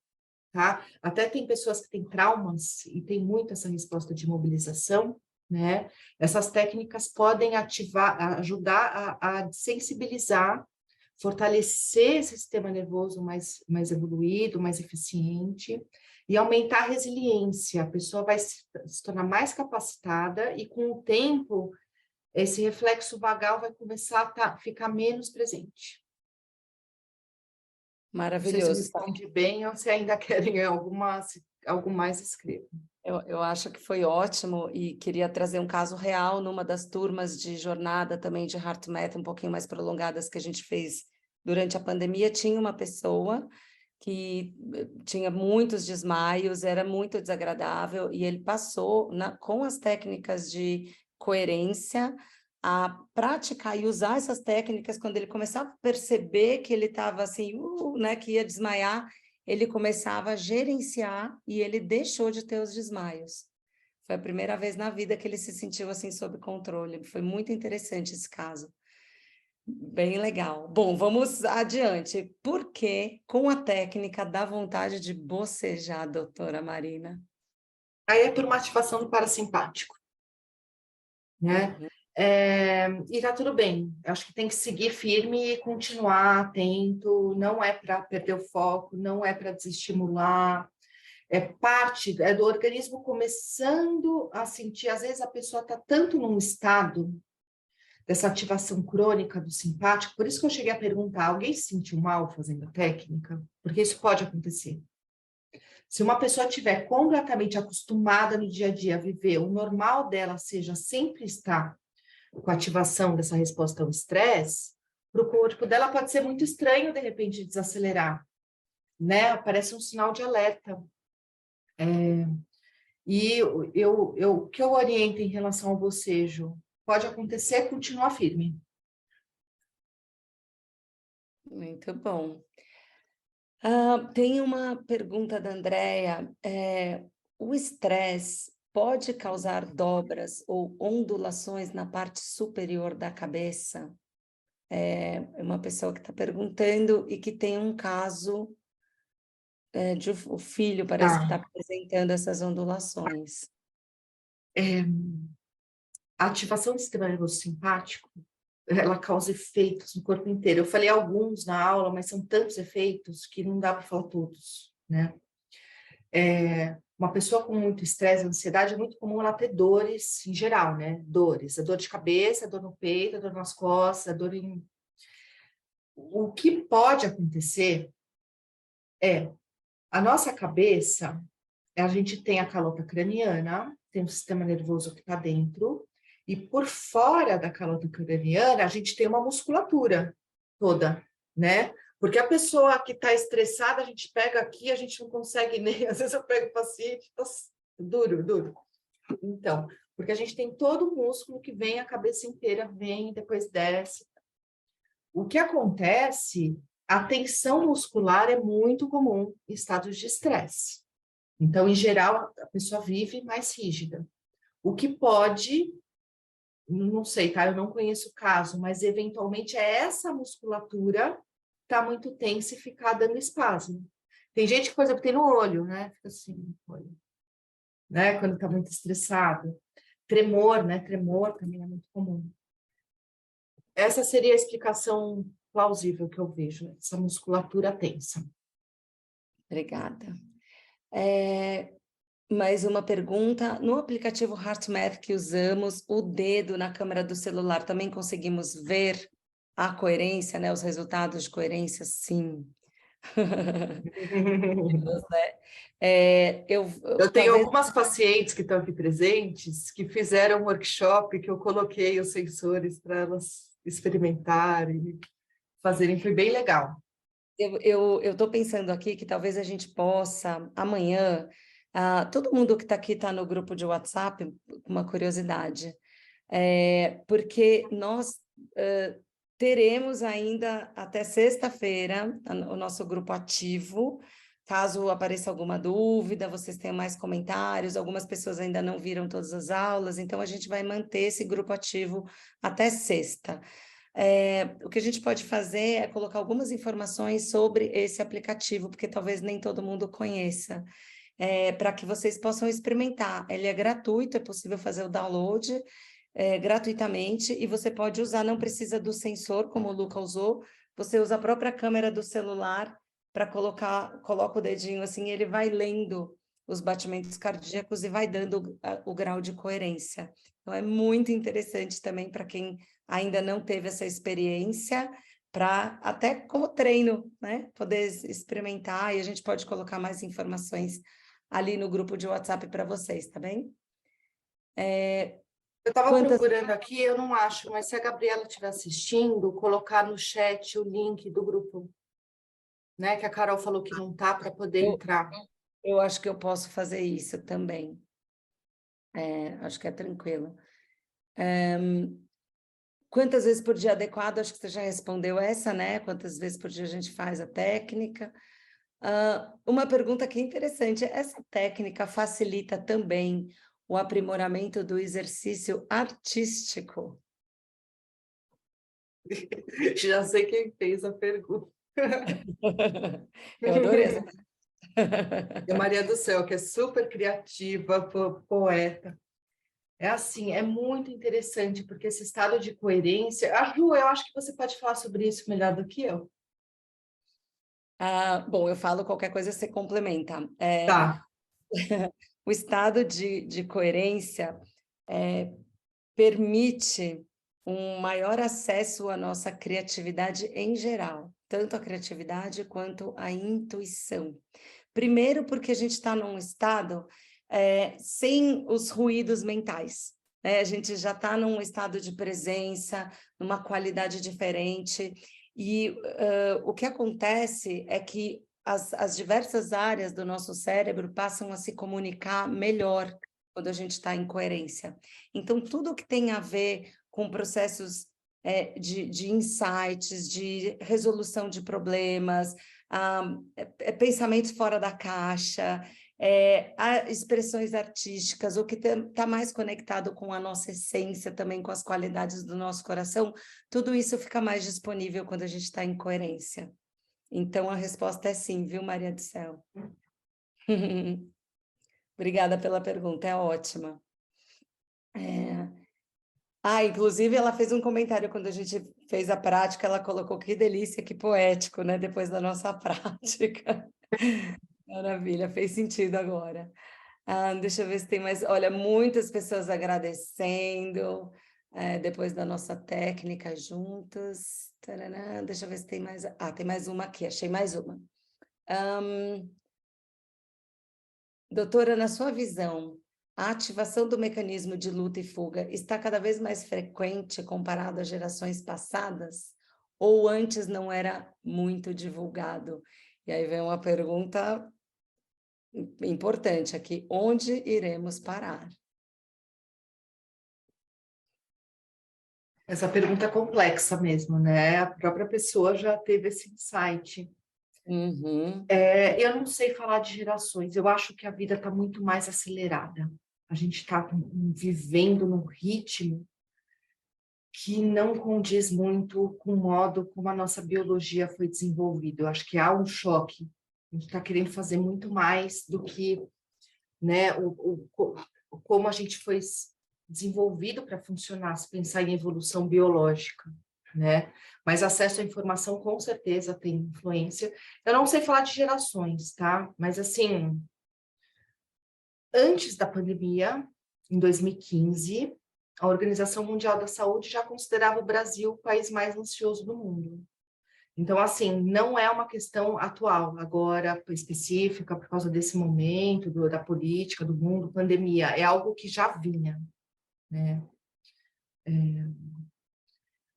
Tá? Até tem pessoas que têm traumas e tem muito essa resposta de imobilização, né? Essas técnicas podem ajudar a sensibilizar, fortalecer esse sistema nervoso mais evoluído, mais eficiente e aumentar a resiliência. A pessoa vai se tornar mais capacitada e, com o tempo, esse reflexo vagal vai começar a ficar menos presente. Maravilhoso. Não sei se eu respondi bem ou se ainda querem algo mais, escrevo. Eu acho que foi ótimo e queria trazer um caso real numa das turmas de jornada também de HeartMath, um pouquinho mais prolongadas que a gente fez durante a pandemia. Tinha uma pessoa que tinha muitos desmaios, era muito desagradável, e ele passou com as técnicas de coerência a praticar e usar essas técnicas. Quando ele começava a perceber que ele estava assim, né, que ia desmaiar, ele começava a gerenciar e ele deixou de ter os desmaios. Foi a primeira vez na vida que ele se sentiu assim sob controle. Foi muito interessante esse caso. Bem legal. Bom, vamos adiante. Por que, com a técnica, dá vontade de bocejar, doutora Marina? Aí é por uma ativação do parasimpático, né? Uhum. E tá tudo bem. Eu acho que tem que seguir firme e continuar atento. Não é para perder o foco, não é para desestimular. É parte do organismo começando a sentir. Às vezes a pessoa está tanto num estado dessa ativação crônica do simpático. Por isso que eu cheguei a perguntar: alguém se sentiu mal fazendo a técnica? Porque isso pode acontecer. Se uma pessoa estiver completamente acostumada no dia a dia a viver, o normal dela seja sempre estar com a ativação dessa resposta ao estresse, para o corpo dela pode ser muito estranho, de repente, desacelerar, né? Parece um sinal de alerta. E o que eu oriento em relação ao bocejo? Pode acontecer, continua firme. Muito bom. Tem uma pergunta da Andrea. O estresse pode causar dobras ou ondulações na parte superior da cabeça? É uma pessoa que está perguntando e que tem um caso de o filho parece que está Tá. apresentando essas ondulações. A ativação do sistema nervoso simpático, ela causa efeitos no corpo inteiro. Eu falei alguns na aula, mas são tantos efeitos que não dá para falar todos, né? Uma pessoa com muito estresse, ansiedade, é muito comum ela ter dores em geral, né? Dores, a dor de cabeça, a dor no peito, a dor nas costas, a dor em... O que pode acontecer é a nossa cabeça, a gente tem a calota craniana, tem o sistema nervoso que está dentro, e por fora da calota craniana, a gente tem uma musculatura toda, né? Porque a pessoa que está estressada, a gente pega aqui, a gente não consegue nem... Às vezes eu pego o paciente, tá duro, duro. Então, porque a gente tem todo o músculo que vem, a cabeça inteira vem, depois desce. O que acontece, a tensão muscular é muito comum em estados de estresse. Então, em geral, a pessoa vive mais rígida. O que pode, não sei, tá? Eu não conheço o caso, mas eventualmente é essa musculatura tá muito tensa e ficar dando espasmo. Tem gente que, por exemplo, tem no olho, né? Fica assim, olho, né? Quando tá muito estressado. Tremor, né? Tremor também é muito comum. Essa seria a explicação plausível que eu vejo, essa musculatura tensa. Obrigada. Mais uma pergunta. No aplicativo HeartMath que usamos, o dedo na câmera do celular, também conseguimos ver a coerência, né? Os resultados de coerência? Sim. Eu tenho Talvez algumas pacientes que estão aqui presentes que fizeram um workshop que eu coloquei os sensores para elas experimentarem, fazerem, foi bem legal. eu estou pensando aqui que talvez a gente possa, amanhã, todo mundo que está aqui está no grupo de WhatsApp, uma curiosidade, porque nós teremos ainda até sexta-feira o nosso grupo ativo. Caso apareça alguma dúvida, vocês tenham mais comentários, algumas pessoas ainda não viram todas as aulas, então a gente vai manter esse grupo ativo até sexta. O que a gente pode fazer é colocar algumas informações sobre esse aplicativo, porque talvez nem todo mundo conheça, para que vocês possam experimentar. Ele é gratuito, é possível fazer o download gratuitamente, e você pode usar, não precisa do sensor, como o Luca usou, você usa a própria câmera do celular para coloca o dedinho assim, ele vai lendo os batimentos cardíacos e vai dando o grau de coerência. Então, é muito interessante também para quem ainda não teve essa experiência, para até como treino, né? Poder experimentar, e a gente pode colocar mais informações ali no grupo de WhatsApp para vocês, tá bem? Eu estava procurando aqui, eu não acho, mas se a Gabriela estiver assistindo, colocar no chat o link do grupo, né? Que a Carol falou que não tá para poder entrar. Eu acho que eu posso fazer isso também. Acho que é tranquilo. Quantas vezes por dia adequado? Acho que você já respondeu essa, né? Quantas vezes por dia a gente faz a técnica? Uma pergunta que é interessante, essa técnica facilita também o aprimoramento do exercício artístico? Já sei quem fez a pergunta. Eu adorei essa. É Maria do Céu, que é super criativa, poeta. É assim, é muito interessante, porque esse estado de coerência... Ju, eu acho que você pode falar sobre isso melhor do que eu. Bom, eu falo qualquer coisa, você complementa. Tá. O estado de coerência permite um maior acesso à nossa criatividade em geral, tanto a criatividade quanto a intuição. Primeiro, porque a gente está num estado sem os ruídos mentais, né? A gente já está num estado de presença, numa qualidade diferente, e o que acontece é que as diversas áreas do nosso cérebro passam a se comunicar melhor quando a gente está em coerência. Então, tudo que tem a ver com processos de insights, de resolução de problemas, pensamentos fora da caixa, expressões artísticas, o que está mais conectado com a nossa essência, também com as qualidades do nosso coração, tudo isso fica mais disponível quando a gente está em coerência. Então, a resposta é sim, viu, Maria do Céu? Obrigada pela pergunta, é ótima. Inclusive, ela fez um comentário quando a gente fez a prática, ela colocou que delícia, que poético, né? Depois da nossa prática. Maravilha, fez sentido agora. Deixa eu ver se tem mais. Olha, muitas pessoas agradecendo depois da nossa técnica juntos. Tarará, deixa eu ver se tem mais. Tem mais uma aqui, achei mais uma. Doutora, na sua visão, a ativação do mecanismo de luta e fuga está cada vez mais frequente comparado às gerações passadas? Ou antes não era muito divulgado? E aí vem uma pergunta importante aqui: onde iremos parar? Essa pergunta é complexa mesmo, né? A própria pessoa já teve esse insight. Uhum. Eu não sei falar de gerações, eu acho que a vida está muito mais acelerada. A gente está vivendo num ritmo que não condiz muito com o modo como a nossa biologia foi desenvolvida. Eu acho que há um choque. A gente está querendo fazer muito mais do que, né, como a gente foi desenvolvido para funcionar, se pensar em evolução biológica, né? Mas acesso à informação com certeza tem influência. Eu não sei falar de gerações, tá? Mas assim, antes da pandemia, em 2015, a Organização Mundial da Saúde já considerava o Brasil o país mais ansioso do mundo. Então, assim, não é uma questão atual, agora específica, por causa desse momento, da política, do mundo, pandemia, é algo que já vinha, né?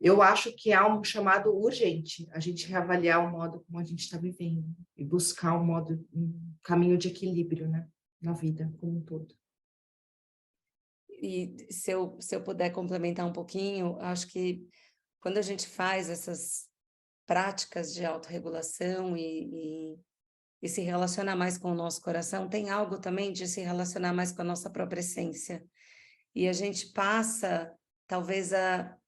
Eu acho que há um chamado urgente, a gente reavaliar o modo como a gente está vivendo e buscar um caminho de equilíbrio, né, na vida como um todo. E se eu puder complementar um pouquinho, acho que quando a gente faz essas práticas de autorregulação e se relacionar mais com o nosso coração, tem algo também de se relacionar mais com a nossa própria essência. E a gente passa, talvez, a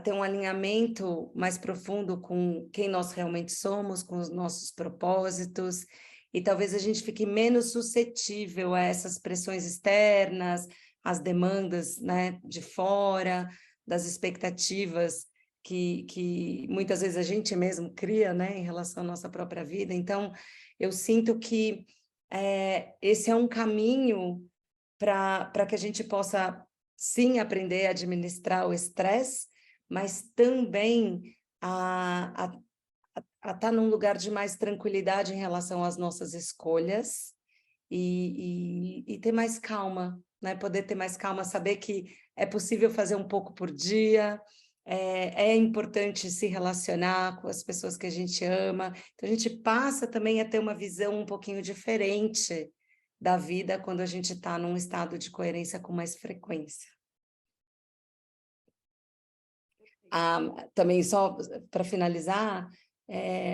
ter um alinhamento mais profundo com quem nós realmente somos, com os nossos propósitos, e talvez a gente fique menos suscetível a essas pressões externas, às demandas, né, de fora, das expectativas que muitas vezes a gente mesmo cria, né, em relação à nossa própria vida. Então, eu sinto que esse é um caminho para que a gente possa, sim, aprender a administrar o estresse, mas também a estar num lugar de mais tranquilidade em relação às nossas escolhas e ter mais calma, né? Poder ter mais calma, saber que é possível fazer um pouco por dia, é importante se relacionar com as pessoas que a gente ama. Então, a gente passa também a ter uma visão um pouquinho diferente da vida quando a gente está num estado de coerência com mais frequência. Também, só para finalizar,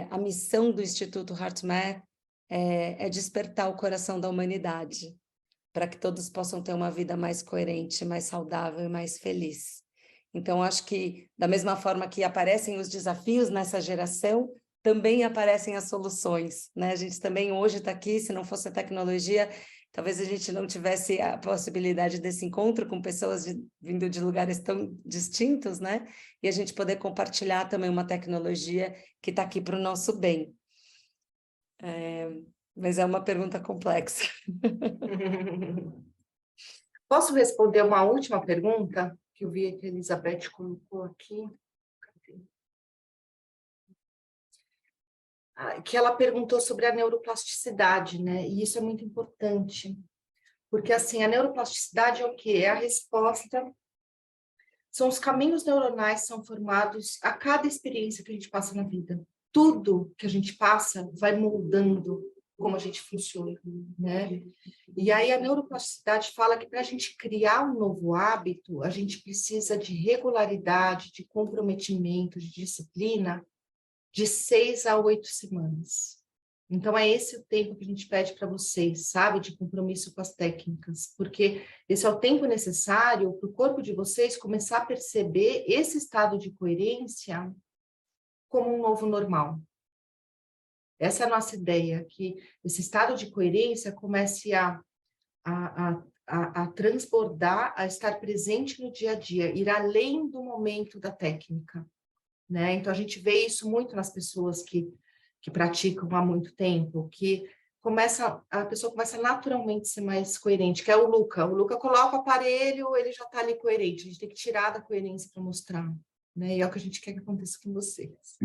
a missão do Instituto HeartMath é despertar o coração da humanidade, para que todos possam ter uma vida mais coerente, mais saudável e mais feliz. Então, acho que, da mesma forma que aparecem os desafios nessa geração, também aparecem as soluções, né? A gente também hoje está aqui, se não fosse a tecnologia, talvez a gente não tivesse a possibilidade desse encontro com pessoas vindo de lugares tão distintos, né? E a gente poder compartilhar também uma tecnologia que está aqui para o nosso bem. Mas é uma pergunta complexa. Posso responder uma última pergunta que eu vi que a Elizabeth colocou aqui? Que ela perguntou sobre a neuroplasticidade, né? E isso é muito importante, porque assim, a neuroplasticidade é o quê? É a resposta, são os caminhos neuronais que são formados a cada experiência que a gente passa na vida. Tudo que a gente passa vai moldando como a gente funciona, né? E aí a neuroplasticidade fala que para a gente criar um novo hábito, a gente precisa de regularidade, de comprometimento, de disciplina, de 6 a 8 semanas. Então, é esse o tempo que a gente pede para vocês, sabe? De compromisso com as técnicas, porque esse é o tempo necessário para o corpo de vocês começar a perceber esse estado de coerência como um novo normal. Essa é a nossa ideia, que esse estado de coerência comece a transbordar, a estar presente no dia a dia, ir além do momento da técnica, né? Então, a gente vê isso muito nas pessoas que praticam há muito tempo, que a pessoa começa naturalmente a ser mais coerente, que é o Luca. O Luca coloca o aparelho, ele já está ali coerente. A gente tem que tirar da coerência para mostrar, né? E é o que a gente quer que aconteça com vocês.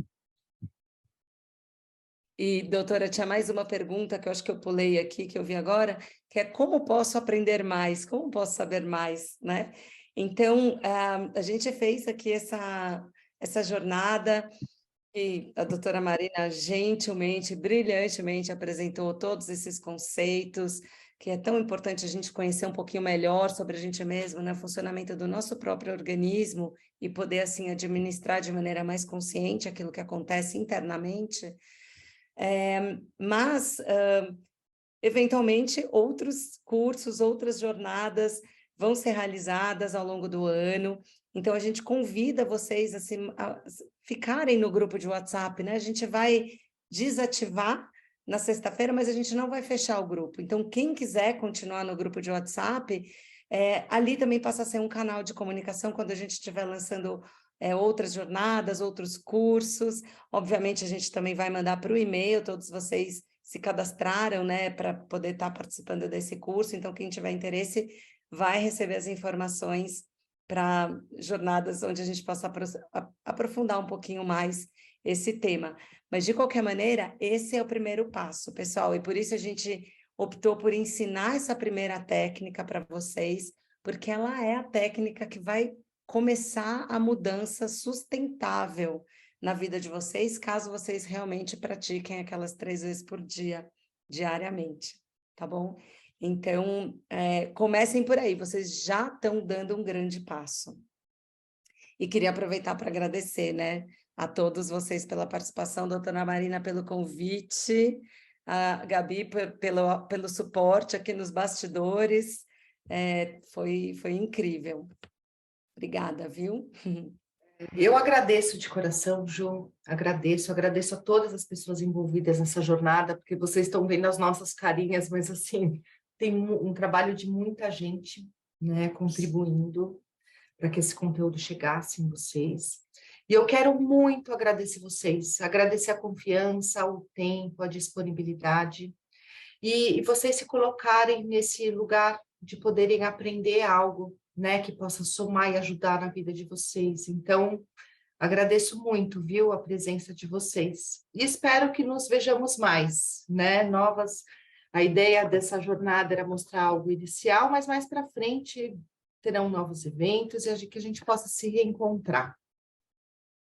E, doutora, tinha mais uma pergunta que eu acho que eu pulei aqui, que eu vi agora, que é como posso aprender mais? Como posso saber mais, né? Então, a gente fez aqui essa jornada e a doutora Marina gentilmente, brilhantemente apresentou todos esses conceitos, que é tão importante a gente conhecer um pouquinho melhor sobre a gente mesmo, né? O funcionamento do nosso próprio organismo e poder, assim, administrar de maneira mais consciente aquilo que acontece internamente. Mas, eventualmente, outros cursos, outras jornadas vão ser realizadas ao longo do ano. Então, a gente convida vocês a ficarem no grupo de WhatsApp, né? A gente vai desativar na sexta-feira, mas a gente não vai fechar o grupo. Então, quem quiser continuar no grupo de WhatsApp, ali também passa a ser um canal de comunicação quando a gente estiver lançando outras jornadas, outros cursos. Obviamente, a gente também vai mandar para o e-mail, todos vocês se cadastraram, né, para poder estar participando desse curso. Então, quem tiver interesse vai receber as informações para jornadas onde a gente possa aprofundar um pouquinho mais esse tema. Mas, de qualquer maneira, esse é o primeiro passo, pessoal, e por isso a gente optou por ensinar essa primeira técnica para vocês, porque ela é a técnica que vai começar a mudança sustentável na vida de vocês, caso vocês realmente pratiquem aquelas 3 vezes por dia, diariamente, tá bom? Então, comecem por aí, vocês já estão dando um grande passo. E queria aproveitar para agradecer, né, a todos vocês pela participação, doutora Marina pelo convite, a Gabi pelo suporte aqui nos bastidores, foi incrível. Obrigada, viu? Eu agradeço de coração, Ju, agradeço a todas as pessoas envolvidas nessa jornada, porque vocês estão vendo as nossas carinhas, mas assim, tem um trabalho de muita gente, né, contribuindo para que esse conteúdo chegasse em vocês. E eu quero muito agradecer vocês, agradecer a confiança, o tempo, a disponibilidade, e vocês se colocarem nesse lugar de poderem aprender algo, né, que possa somar e ajudar na vida de vocês. Então, agradeço muito, viu, a presença de vocês. E espero que nos vejamos mais, né, A ideia dessa jornada era mostrar algo inicial, mas mais para frente terão novos eventos e que a gente possa se reencontrar.